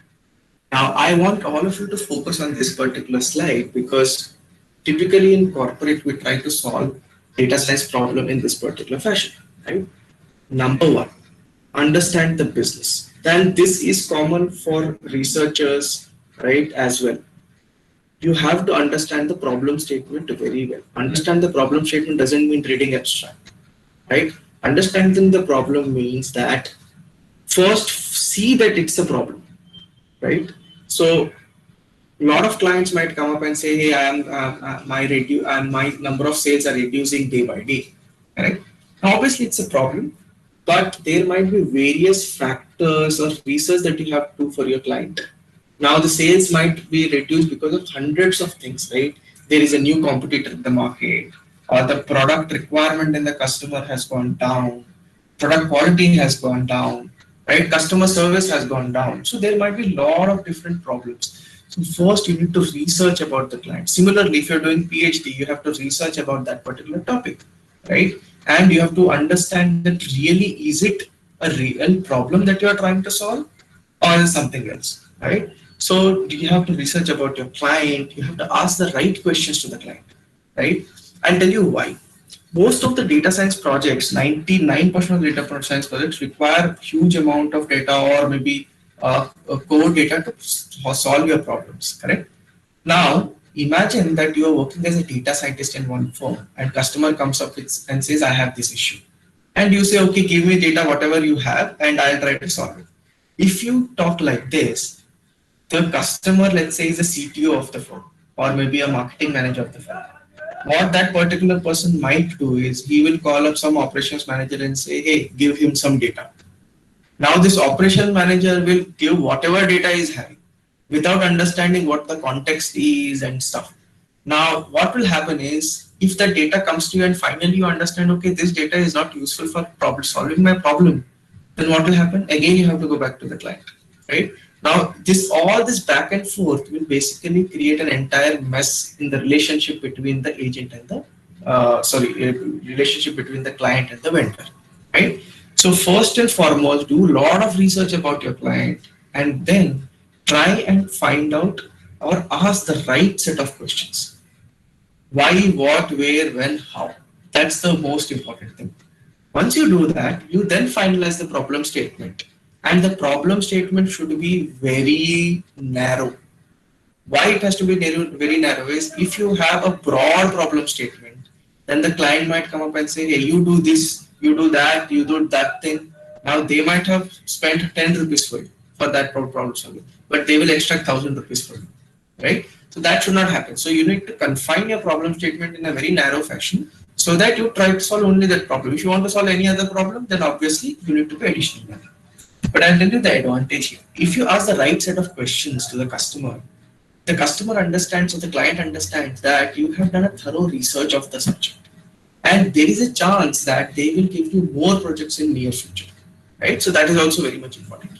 Now I want all of you to focus on this particular slide because typically in corporate we try to solve data science problem in this particular fashion, right? Number one, understand the business. Then this is common for researchers, right, as well. You have to understand the problem statement very well. Understand the problem statement doesn't mean reading abstract, right? Understanding the problem means that first see that it's a problem, right? So a lot of clients might come up and say, "Hey, I am my number of sales are reducing day by day." Correct? Now, obviously, it's a problem, but there might be various factors or research that you have to do for your client. Now, the sales might be reduced because of hundreds of things, right? There is a new competitor in the market, or the product requirement in the customer has gone down, product quality has gone down, right? Customer service has gone down. So there might be a lot of different problems. So first you need to research about the client. Similarly, if you're doing PhD, you have to research about that particular topic, right? And you have to understand that really is it a real problem that you're trying to solve or is something else, right? So you have to research about your client. You have to ask the right questions to the client, right? I'll tell you why. Most of the data science projects, 99% of the data science projects require huge amount of data or maybe core data to solve your problems, correct? Now, imagine that you are working as a data scientist in one firm and customer comes up with and says, I have this issue. And you say, okay, give me data, whatever you have, and I'll try to solve it. If you talk like this, the customer, let's say, is a CTO of the firm or maybe a marketing manager of the firm. What that particular person might do is he will call up some operations manager and say, hey, give him some data. Now this operations manager will give whatever data is having without understanding what the context is and stuff. Now what will happen is if the data comes to you and finally you understand, okay, this data is not useful for problem solving my problem, then what will happen? Again, you have to go back to the client, right? Now all this back and forth will basically create an entire mess in the relationship between the agent and the relationship between the client and the vendor, right? So first and foremost, do a lot of research about your client and then try and find out or ask the right set of questions. Why, what, where, when, how. That's the most important thing. Once you do that, you then finalize the problem statement. And the problem statement should be very narrow. Why it has to be very narrow is if you have a broad problem statement, then the client might come up and say, hey, you do this, you do that, you do that thing. Now they might have spent 10 rupees for you for that problem solving, but they will extract 1,000 rupees for you, right? So that should not happen. So you need to confine your problem statement in a very narrow fashion so that you try to solve only that problem. If you want to solve any other problem, then obviously you need to pay additional money. But I'll tell you the advantage here. If you ask the right set of questions to the customer understands or the client understands that you have done a thorough research of the subject. And there is a chance that they will give you more projects in near future, right? So that is also very much important.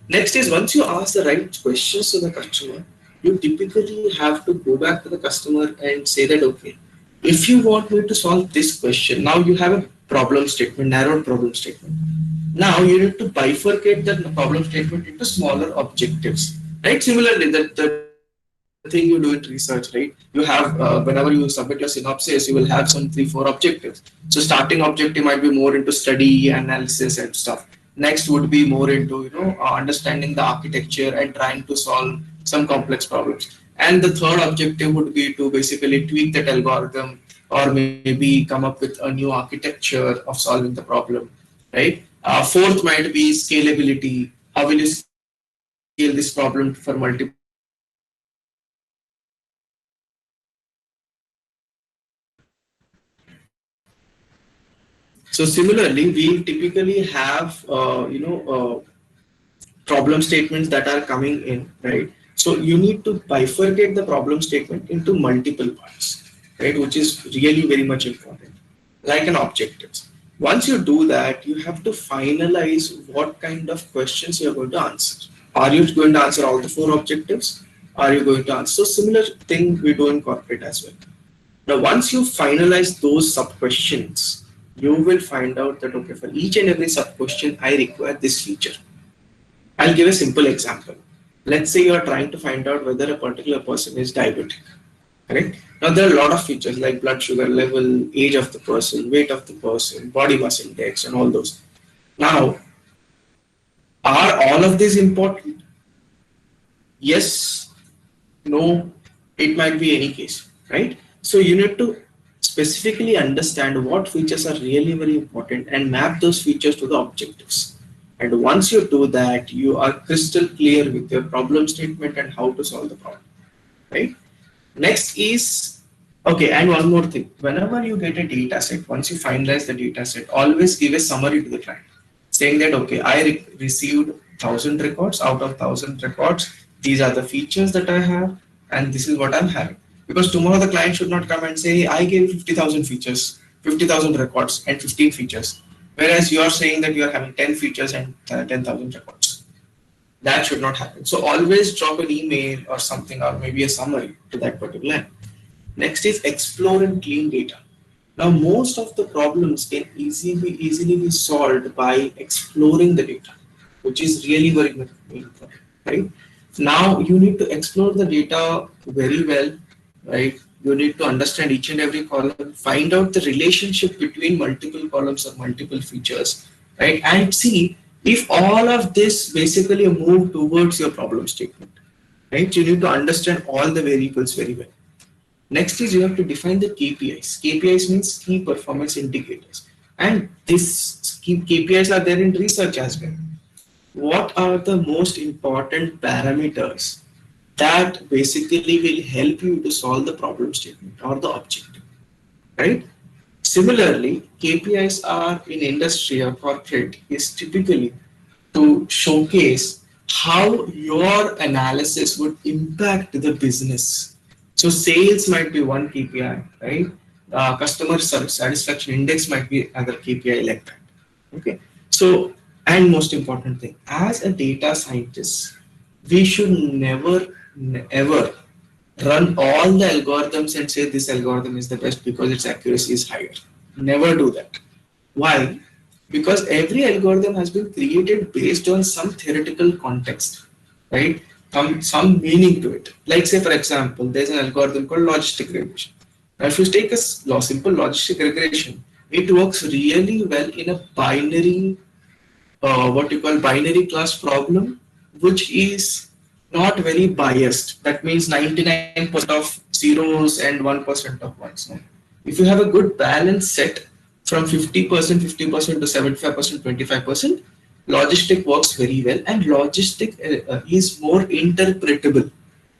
Next is once you ask the right questions to the customer, you typically have to go back to the customer and say that, okay, if you want me to solve this question, now you have a problem statement, narrowed problem statement. Now you need to bifurcate the problem statement into smaller objectives, right? Similarly, the thing you do in research, right? You have, whenever you submit your synopsis, you will have some 3-4 objectives. So starting objective might be more into study, analysis and stuff. Next would be more into, understanding the architecture and trying to solve some complex problems. And the third objective would be to basically tweak that algorithm or maybe come up with a new architecture of solving the problem, right? Fourth might be scalability. How will you scale this problem for multiple So similarly, we typically have problem statements that are coming in, right? So you need to bifurcate the problem statement into multiple parts, right? Which is really very much important, like an objectives. Once you do that, you have to finalize what kind of questions you're going to answer. Are you going to answer all the four objectives? Are you going to answer? So similar thing we do in corporate as well. Now, once you finalize those sub questions, you will find out that okay, for each and every sub question, I require this feature. I'll give a simple example. Let's say you are trying to find out whether a particular person is diabetic. Correct? Now there are a lot of features like blood sugar level, age of the person, weight of the person, body mass index, and all those. Now, are all of these important? Yes, no, it might be any case, right? So you need to specifically understand what features are really very important and map those features to the objectives. And once you do that, you are crystal clear with your problem statement and how to solve the problem, right? Next is, okay, and one more thing. Whenever you get a data set, once you finalize the data set, always give a summary to the client saying that, okay, I received 1,000 records. Out of 1,000 records, these are the features that I have, and this is what I'm having. Because tomorrow the client should not come and say, I gave 50,000 features, 50,000 records, and 15 features. Whereas you are saying that you are having 10 features and 10,000 records. That should not happen. So always drop an email or something, or maybe a summary to that particular. Next is explore and clean data. Now, most of the problems can easily be solved by exploring the data, which is really very important, right? Now, you need to explore the data very well, right? You need to understand each and every column, find out the relationship between multiple columns or multiple features, right? And see if all of this basically move towards your problem statement, right? You need to understand all the variables very well. Next is you have to define the KPIs. KPIs means key performance indicators. And these KPIs are there in research as well. What are the most important parameters that basically will help you to solve the problem statement or the objective, right? Similarly, KPIs are in industry or corporate is typically to showcase how your analysis would impact the business. So sales might be one KPI, right? Customer satisfaction index might be another KPI like that. Okay. So, and most important thing, as a data scientist, we should never ever run all the algorithms and say this algorithm is the best because its accuracy is higher. Never do that. Why? Because every algorithm has been created based on some theoretical context, right? Some meaning to it. Like say for example, there's an algorithm called logistic regression. Now if you take a simple logistic regression, it works really well in a binary, what you call binary class problem, which is not very biased. That means 99% of zeros and 1% of ones. No? If you have a good balance set from 50%, 50% to 75%, 25%, logistic works very well, and logistic is more interpretable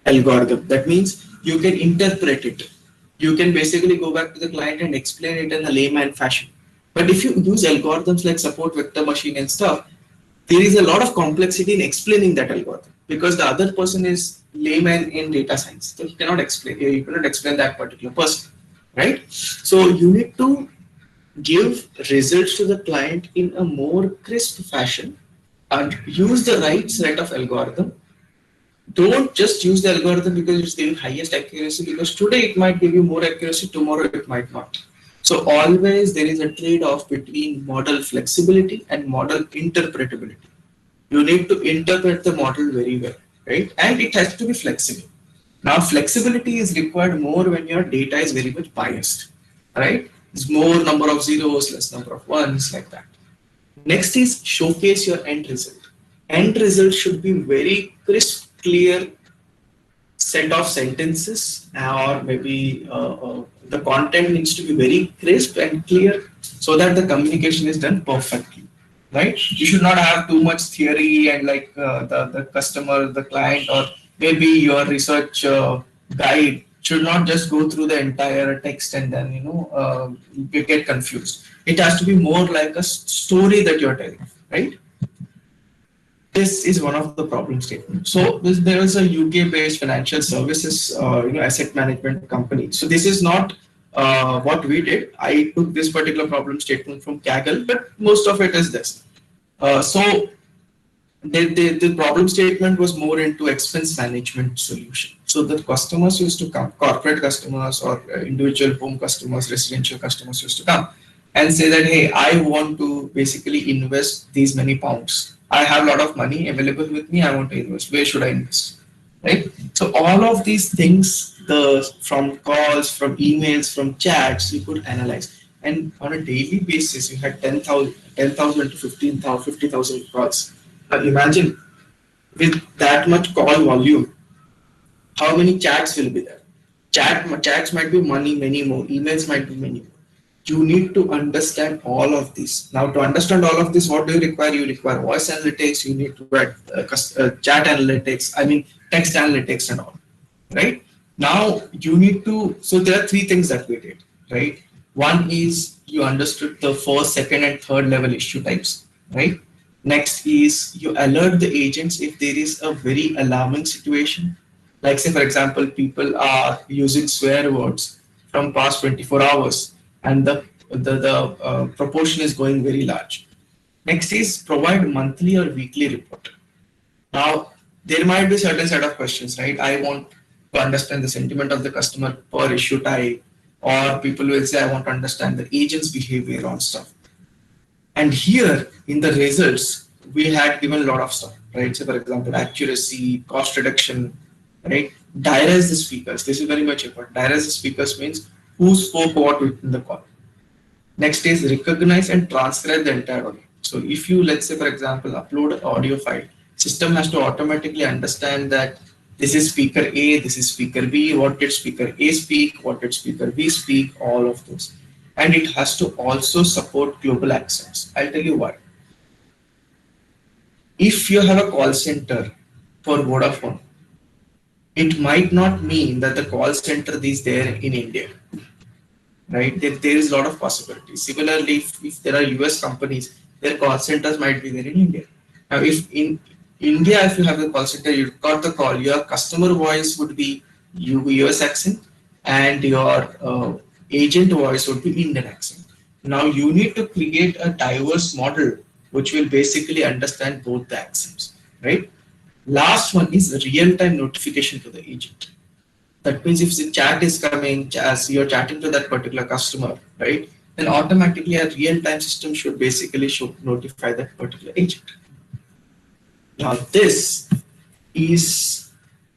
algorithm. That means you can interpret it. You can basically go back to the client and explain it in a layman fashion. But if you use algorithms like support vector machine and stuff, there is a lot of complexity in explaining that algorithm because the other person is layman in data science. So you cannot explain that particular person, right? So you need to give results to the client in a more crisp fashion and use the right set of algorithm. Don't just use the algorithm because it's giving highest accuracy, because today it might give you more accuracy, tomorrow it might not. So always there is a trade-off between model flexibility and model interpretability. You need to interpret the model very well, right? And it has to be flexible. Now flexibility is required more when your data is very much biased, right? It's more number of zeros, less number of ones, like that. Next is showcase your end result. End result should be very crisp, clear set of sentences, or maybe the content needs to be very crisp and clear so that the communication is done perfectly, right? You should not have too much theory and like the customer, the client, or maybe your research guide should not just go through the entire text and then you get confused. It has to be more like a story that you're telling, right? This is one of the problem statements. So there is a UK-based financial services, asset management company. So this is not what we did. I took this particular problem statement from Kaggle, but most of it is this. So the problem statement was more into expense management solution. So the customers used to come, corporate customers or individual home customers, residential customers used to come and say that, hey, I want to basically invest these many pounds. I have a lot of money available with me. I want to invest. Where should I invest? Right. So all of these things, from calls, from emails, from chats, you could analyze. And on a daily basis, you had 10,000 to 15,000, 50,000 calls. Now imagine with that much call volume, how many chats will be there? Chats might be many more. Emails might be many more. You need to understand all of this. Now, to understand all of this, what do you require? You require voice analytics. You need to write chat analytics. I mean, text analytics and all. Right now, you need to. So there are three things that we did. Right. One is you understood the first, second, and third level issue types. Right. Next is you alert the agents if there is a very alarming situation. Like say, for example, people are using swear words from past 24 hours and the proportion is going very large. Next is provide monthly or weekly report. Now, there might be certain set of questions, right? I want to understand the sentiment of the customer per issue type, or people will say, I want to understand the agent's behavior on stuff. And here in the results, we had given a lot of stuff, right? So for example, accuracy, cost reduction, right? Diarize the speakers. This is very much important. Diarize the speakers means who spoke what in the call. Next is recognize and transcribe the entire audio. So if you, let's say, for example, upload an audio file, system has to automatically understand that this is speaker A, this is speaker B, what did speaker A speak, what did speaker B speak, all of those. And it has to also support global accents. I'll tell you why. If you have a call center for Vodafone, it might not mean that the call center is there in India, right? There is a lot of possibilities. Similarly, if there are US companies, their call centers might be there in India. Now, if in India, if you have a call center, you got the call, your customer voice would be US accent and your agent voice would be Indian accent. Now you need to create a diverse model which will basically understand both the accents, right? Last one is real-time notification to the agent. That means if the chat is coming as you're chatting to that particular customer, right? Then automatically a real-time system should notify that particular agent. Now this is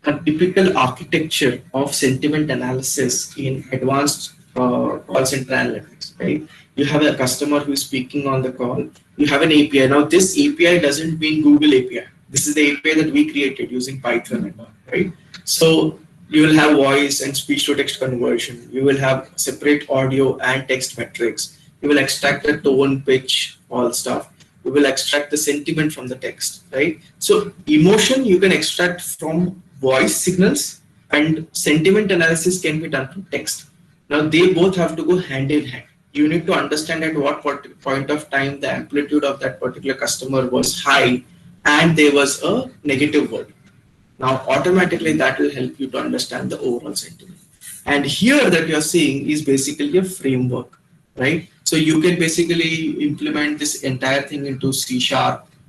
a typical architecture of sentiment analysis in advanced call center analytics, right? You have a customer who is speaking on the call. You have an API. Now this API doesn't mean Google API. This is the API that we created using Python and all, right? So you will have voice and speech to text conversion. You will have separate audio and text metrics. You will extract the tone, pitch, all stuff. You will extract the sentiment from the text, right? So emotion you can extract from voice signals and sentiment analysis can be done from text. Now they both have to go hand in hand. You need to understand at what point of time the amplitude of that particular customer was high and there was a negative word. Now automatically that will help you to understand the overall sentiment. And here that you're seeing is basically a framework, right? So you can basically implement this entire thing into C#.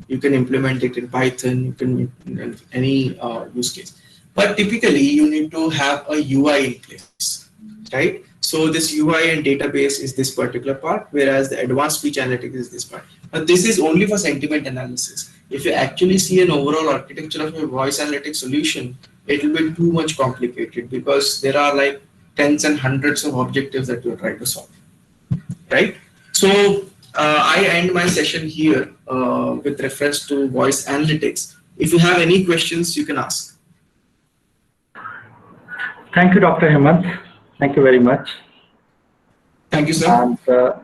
You can implement it in Python. You can in any use case. But typically you need to have a UI in place, right? So this UI and database is this particular part, whereas the advanced speech analytics is this part. But this is only for sentiment analysis. If you actually see an overall architecture of a voice analytics solution, it will be too much complicated because there are like tens and hundreds of objectives that you're trying to solve, right? So I end my session here with reference to voice analytics. If you have any questions, you can ask. Thank you, Dr. Hemant. Thank you very much. Thank you, sir. And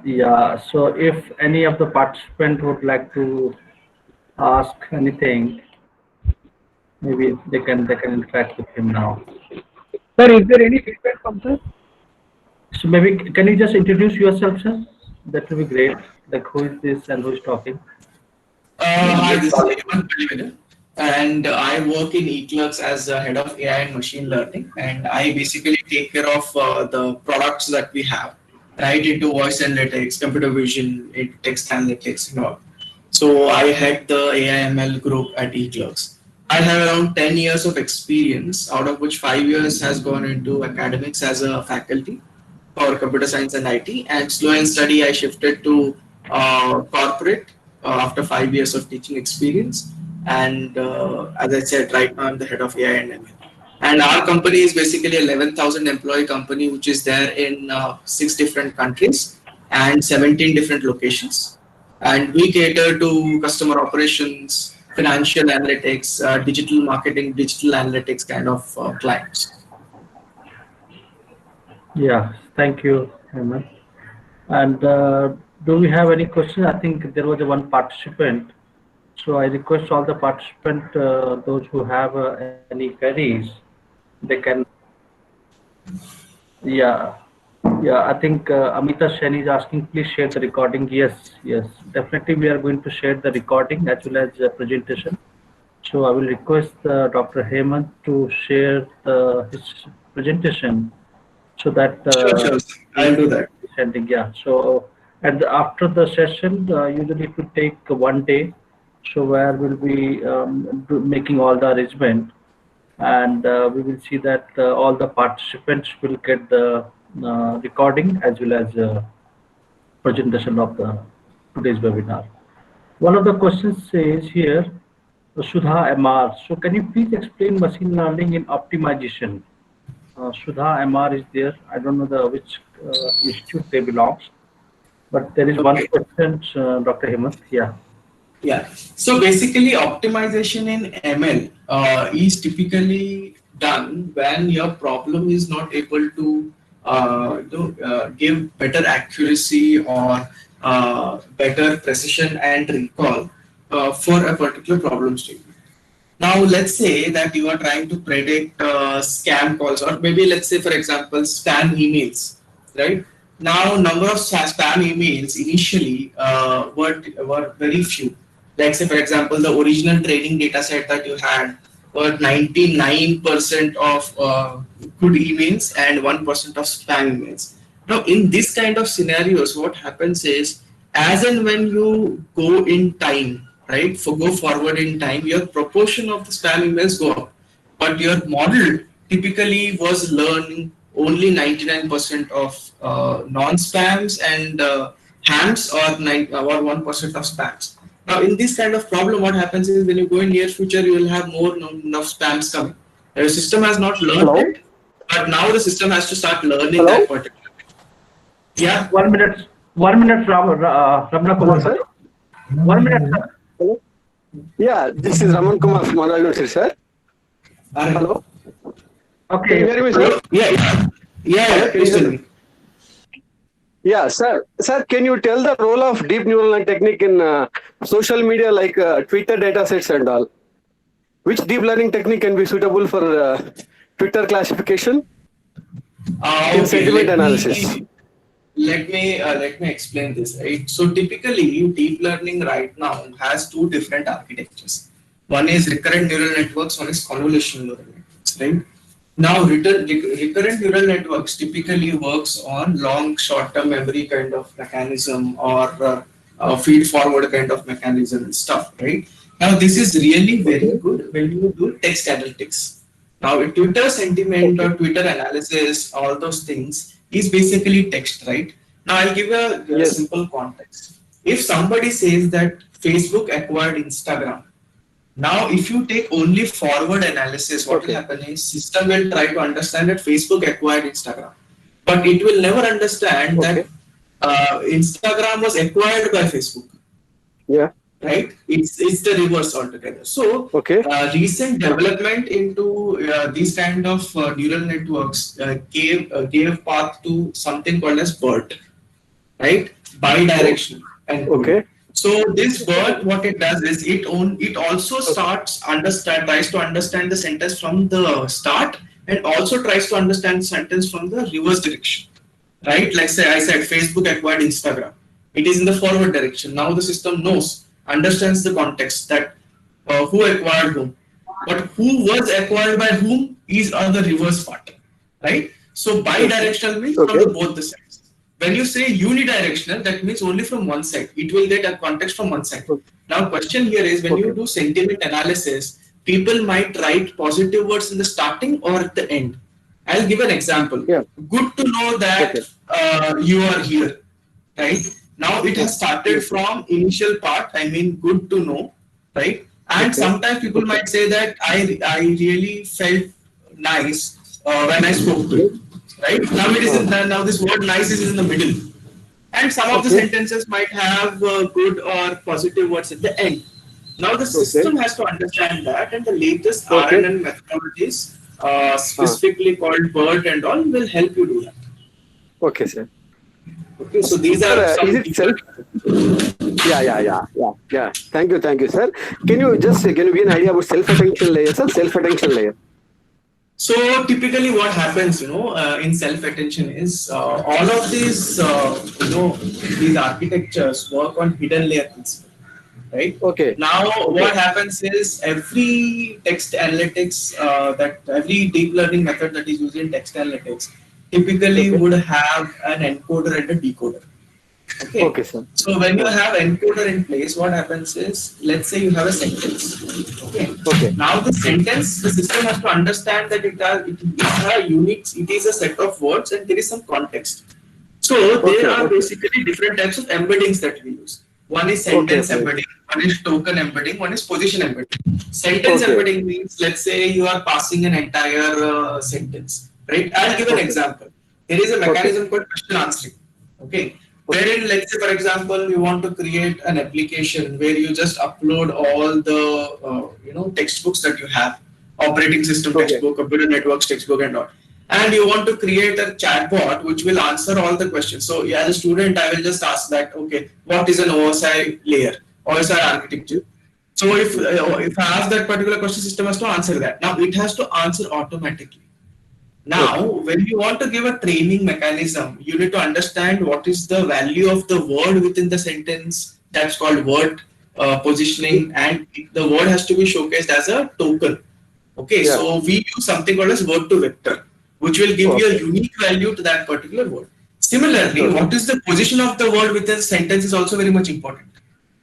yeah, so if any of the participants would like to ask anything, maybe they can interact with him now. Sir, is there any feedback from sir? So maybe can you just introduce yourself, sir? That will be great. Like, who is this and who is talking? Hi, this is Hemant Paliveda, and I work in eClerx as the head of AI and machine learning, and I basically take care of the products that we have, right, into voice analytics, computer vision, text analytics, and all. So I head the AI/ML group at eClerx. I have around 10 years of experience, out of which 5 years has gone into academics as a faculty for computer science and IT, and slow and steady I shifted to corporate after 5 years of teaching experience. And as I said, right now I'm the head of AI and ML. And our company is basically 11,000 employee company, which is there in 6 different countries and 17 different locations. And we cater to customer operations, financial analytics, digital marketing, digital analytics kind of clients. Yeah, thank you, Hemant. And do we have any questions? I think there was one participant. So I request all the participants, those who have any queries, they can. Yeah, yeah. I think Amita Sen is asking, please share the recording. Yes, yes, definitely. We are going to share the recording as well as the presentation. So I will request Dr. Hemant to share his presentation so that Sure. I'll do that. sending. Yeah. So and after the session, usually it will take 1 day. So where we'll be making all the arrangement, and we will see that all the participants will get the recording as well as presentation of the today's webinar. One of the questions says here, Sudha MR. So can you please explain machine learning in optimization? Sudha MR is there. I don't know which institute they belongs, but there is one question, Dr. Hemant. Yeah. Yeah. So basically, optimization in ML is typically done when your problem is not able to give better accuracy or better precision and recall for a particular problem statement. Now, let's say that you are trying to predict scam calls, or maybe let's say, for example, spam emails, right? Now, number of spam emails initially were very few. Like say, for example, the original training data set that you had were 99% of good emails and 1% of spam emails. Now, in this kind of scenarios, what happens is, as and when you go in time, right, go forward in time, your proportion of the spam emails go up, but your model typically was learning only 99% of non-spams and hams, or 1% of spams. Now, in this kind of problem, what happens is when you go in near future, you will have more enough spams coming. Your system has not learned it, but now the system has to start learning that particular. Yeah. 1 minute. 1 minute, Ramana Kumar, sir. 1 minute, sir. Hello? Yeah, this is Raman Kumar from Andhra University, sir. Hello? Okay. Can you hear me, sir? Yeah. Please tell me. Yeah, sir. Sir, can you tell the role of deep neural net technique in social media like Twitter datasets and all? Which deep learning technique can be suitable for Twitter classification in sentiment analysis? Let me explain this, right? So typically, deep learning right now has 2 different architectures. One is recurrent neural networks, one is convolutional neural networks, right? Now, recurrent neural networks typically works on long short-term memory kind of mechanism, or feed-forward kind of mechanism and stuff, right? Now, this is really very good when you do text analytics. Now, Twitter sentiment or Twitter analysis, all those things is basically text, right? Now, I'll give a simple context. If somebody says that Facebook acquired Instagram, now if you take only forward analysis, what will happen is system will try to understand that Facebook acquired Instagram, but it will never understand that Instagram was acquired by Facebook. Yeah. Right? It's the reverse altogether. So recent development into these kind of neural networks gave path to something called as BERT, right? Bidirectional. And so this BERT, what it does is it also tries to understand the sentence from the start, and also tries to understand the sentence from the reverse direction, right? Like say I said Facebook acquired Instagram. it is in the forward direction. Now the system knows, understands the context that who acquired whom, but who was acquired by whom is on the reverse part, right? So bidirectional means from the both the sides. When you say unidirectional, that means only from one side. It will get a context from one side. Now, question here is when you do sentiment analysis, people might write positive words in the starting or at the end. I'll give an example. Yeah. Good to know that you are here, right? Now it has started from initial part. I mean, good to know, right? And sometimes people might say that I really felt nice when I spoke to you, right? Now it is now this word nice is in the middle, and some of the sentences might have good or positive words at the end. Now the system has to understand that, and the latest RNN methodologies, specifically called BERT and all, will help you do that. Okay, sir. Okay, so these are some is it self? Yeah. Thank you, sir. Can you give me an idea about self-attention layer, sir? Self-attention layer. So typically what happens, in self-attention is all of these, these architectures work on hidden layer principle, right? Okay. Now what happens is every text analytics, every deep learning method that is used in text analytics typically would have an encoder and a decoder. Okay, sir. So when you have encoder in place, what happens is, let's say you have a sentence. Okay. Now the sentence, the system has to understand that it is a set of words and there is some context. So there are basically different types of embeddings that we use. One is sentence embedding, one is token embedding, one is position embedding. Sentence embedding means, let's say you are passing an entire sentence, right? I'll give an example. There is a mechanism called question answering. Okay. Wherein, let's say, for example, you want to create an application where you just upload all the textbooks that you have, operating system textbook, computer networks textbook, and all. And you want to create a chatbot which will answer all the questions. So, as a student, I will just ask that, okay, what is an OSI layer, OSI architecture? So, if I ask that particular question, system has to answer that. Now, it has to answer automatically. Now, when you want to give a training mechanism, you need to understand what is the value of the word within the sentence. That's called word positioning, and the word has to be showcased as a token. Okay, so we use something called as word to vector, which will give you a unique value to that particular word. Similarly, what is the position of the word within the sentence is also very much important.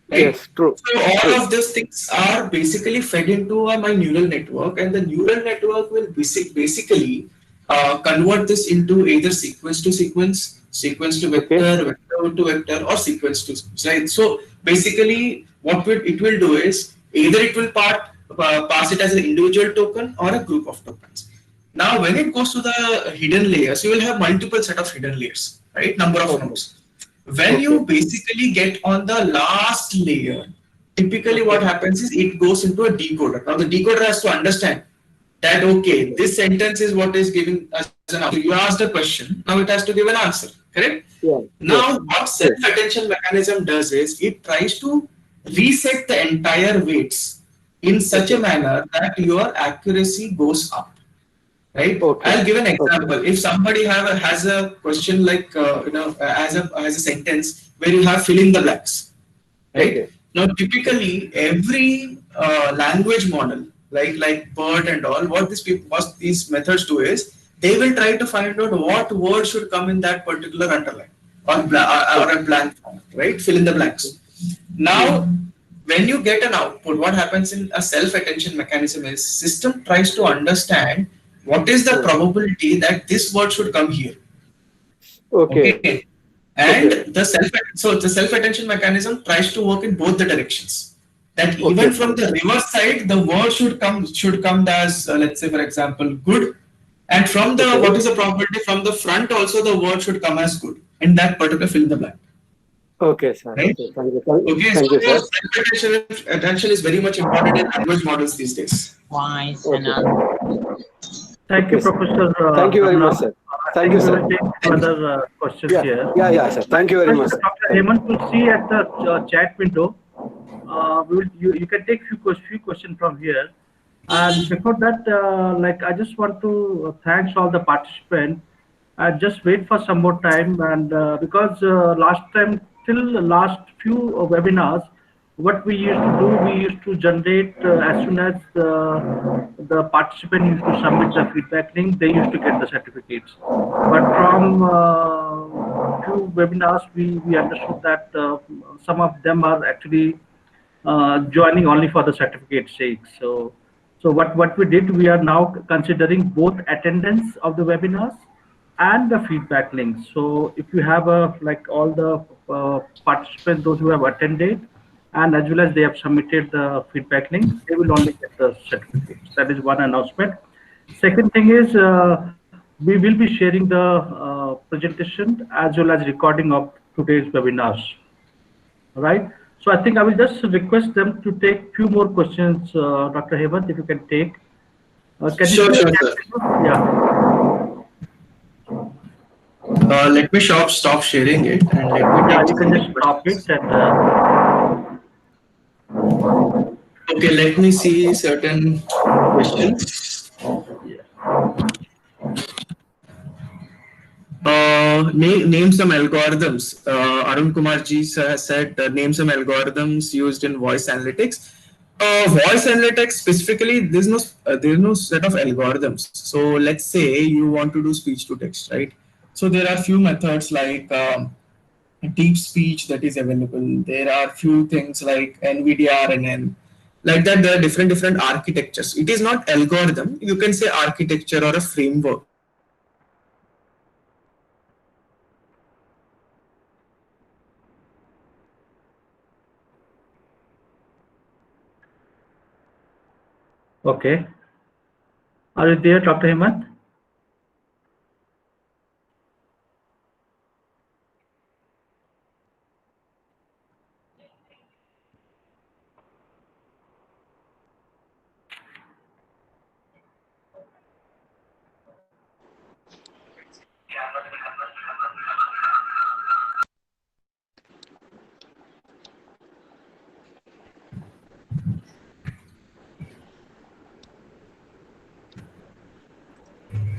Right? Yes, true. So all of these things are basically fed into my neural network, and the neural network will basically convert this into either sequence to sequence, sequence to vector, vector to vector, or sequence to sequence. Right? So basically, what it will do is either it will pass it as an individual token or a group of tokens. Now, when it goes to the hidden layers, you will have multiple set of hidden layers, right? Number of nodes. When you basically get on the last layer, typically what happens is it goes into a decoder. Now, the decoder has to understand that, okay, this sentence is what is giving us an answer. You asked a question, now it has to give an answer, correct? Now, what self-attention mechanism does is it tries to reset the entire weights in such a manner that your accuracy goes up, right? I'll give an example. If somebody has a question like, as a sentence where you have fill in the blanks, right? Now, typically, every language model, like BERT and all, what these methods do is they will try to find out what word should come in that particular underline or a blank form, right? Fill in the blanks. Now, when you get an output, what happens in a self-attention mechanism is system tries to understand what is the probability that this word should come here. Okay. And the self-attention mechanism tries to work in both the directions. That even from the reverse side, the word should come as, let's say, for example, good. And from the, what is the probability from the front also, the word should come as good in that particular fill in the blank. Okay, sir. Right? Thank you. Thank you, sir. Self-attention is very much important in language models these days. Thank you, Professor. Thank you very much, sir. Thank you, sir. Further questions here. Yeah, sir. Thank you very much. Dr. Hemant will see at the chat window. You can take few questions from here. And before that, I just want to thanks all the participants. I just wait for some more time, and because last time till the last few webinars, what we used to do, we used to generate as soon as the participant used to submit the feedback link, they used to get the certificates. But from few webinars, we understood that some of them are actually joining only for the certificate sake. So what we did, we are now considering both attendance of the webinars and the feedback links. So if you have like all the participants, those who have attended, and as well as they have submitted the feedback link, they will only get the certificates. That is one announcement. Second thing is we will be sharing the presentation as well as recording of today's webinars. All right. So I think I will just request them to take few more questions, Dr. Hemant, if you can take. Can Sure, you sure, sir. Yeah. Let me stop sharing it and let me Yeah, take you can just stop it and. Okay, let me see certain questions. Name some algorithms. Arun Kumar ji said name some algorithms used in voice analytics. Voice analytics specifically, there's no set of algorithms. So let's say you want to do speech to text, right? So there are few methods like deep speech that is available. There are few things like NVDRNN. Like that, there are different architectures. It is not algorithm. You can say architecture or a framework. Okay. Are you there, Dr. Hemant?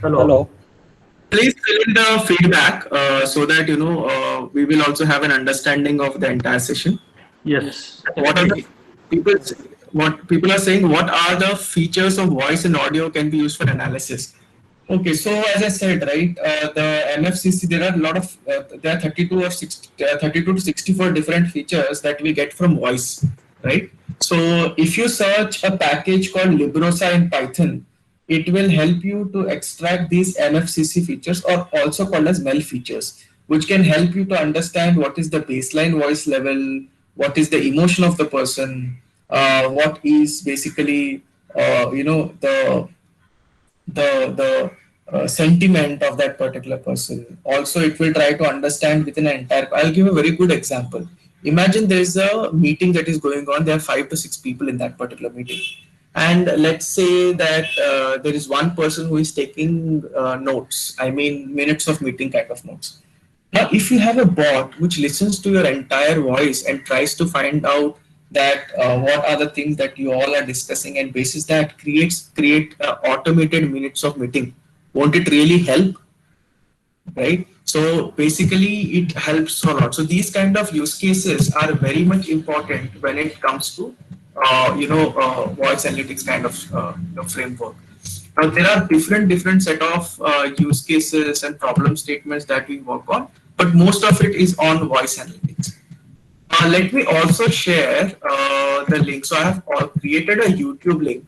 Hello. Please fill in the feedback so that we will also have an understanding of the entire session. Yes. What are the people are saying? What are the features of voice and audio can be used for analysis? Okay, so as I said, right, the MFCC, there are a lot of there are 32 to 64 different features that we get from voice, right? So if you search a package called Librosa in Python, it will help you to extract these MFCC features, or also called as MEL features, which can help you to understand what is the baseline voice level, what is the emotion of the person, what is basically the sentiment of that particular person. Also, it will try to understand within an entire. I'll give a very good example. Imagine there is a meeting that is going on. There are 5 to 6 people in that particular meeting, and let's say that there is one person who is taking notes. I mean, minutes of meeting kind of notes. Now, if you have a bot which listens to your entire voice and tries to find out that what are the things that you all are discussing, and basis that create automated minutes of meeting, won't it really help? Right? So basically, it helps a lot. So these kind of use cases are very much important when it comes to voice analytics kind of framework. Now there are different set of use cases and problem statements that we work on, but most of it is on voice analytics. Let me also share the link. So I have created a YouTube link,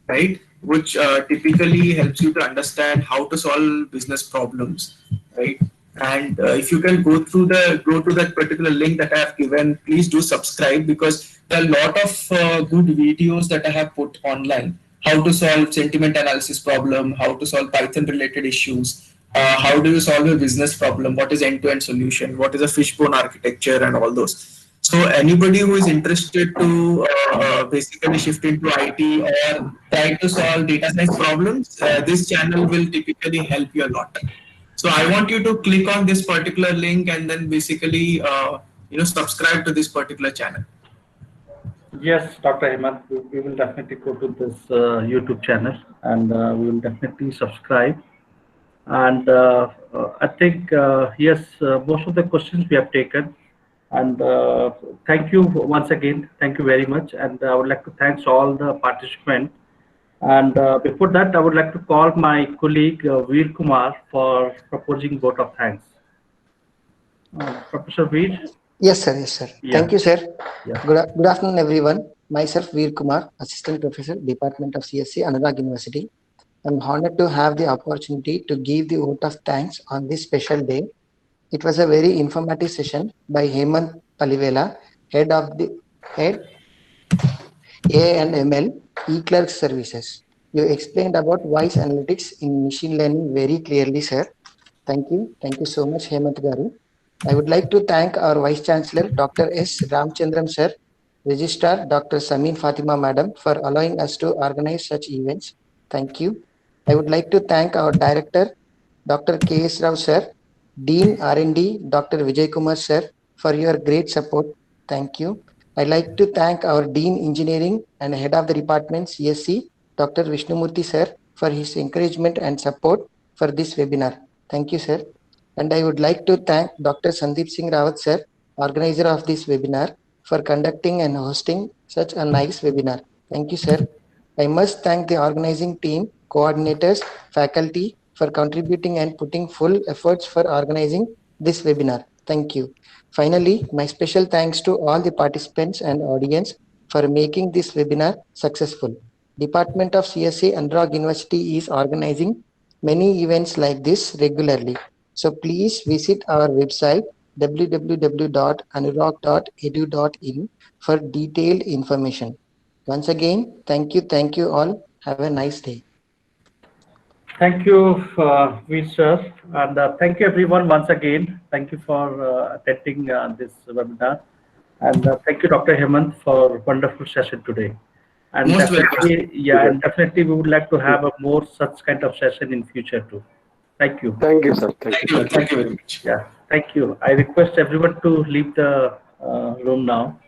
right, which typically helps you to understand how to solve business problems, right? And if you can go to that particular link that I have given, please do subscribe, because there are a lot of good videos that I have put online. How to solve sentiment analysis problem, how to solve Python related issues, how do you solve a business problem, what is end-to-end solution, what is a fishbone architecture, and all those. So anybody who is interested to basically shift into IT or try to solve data science problems, this channel will typically help you a lot. So I want you to click on this particular link and then basically subscribe to this particular channel. Yes, Dr. Hemant, we will definitely go to this YouTube channel, and we will definitely subscribe. And I think yes, most of the questions we have taken. And thank you once again. Thank you very much. And I would like to thank all the participants. And before that, I would like to call my colleague Veer Kumar for proposing vote of thanks. Professor Veer? Yes, sir. Yes, sir. Yeah. Thank you, sir. Yeah. Good afternoon, everyone. Myself, Veer Kumar, Assistant Professor, Department of CSC, Anurag University. I'm honored to have the opportunity to give the vote of thanks on this special day. It was a very informative session by Hemant Palivela, head AI and ML eClerx services. You explained about voice analytics in machine learning very clearly, sir. Thank you. Thank you so much, Hemant Garu. I would like to thank our Vice Chancellor, Dr. S. Ramchandran, sir, Registrar, Dr. Samin Fatima, madam, for allowing us to organize such events. Thank you. I would like to thank our Director, Dr. K. S. Rao, sir, Dean R&D, Dr. Vijay Kumar, sir, for your great support. Thank you. I'd like to thank our Dean Engineering and Head of the Department, CSC, Dr. Vishnumurthy, sir, for his encouragement and support for this webinar. Thank you, sir. And I would like to thank Dr. Sandeep Singh Rawat, sir, organizer of this webinar, for conducting and hosting such a nice webinar. Thank you, sir. I must thank the organizing team, coordinators, faculty for contributing and putting full efforts for organizing this webinar. Thank you. Finally, my special thanks to all the participants and audience for making this webinar successful. Department of CSA Anurag University is organizing many events like this regularly. So please visit our website www.anurag.edu.in for detailed information. Once again, thank you all. Have a nice day. Thank you, Veer sir, and thank you everyone once again. Thank you for attending this webinar, and thank you, Dr. Hemant, for wonderful session today. And Most definitely, yeah, and definitely we would like to have a more such kind of session in future too. Thank you. Thank you, sir. Thank you very much. Yeah, thank you. I request everyone to leave the room now.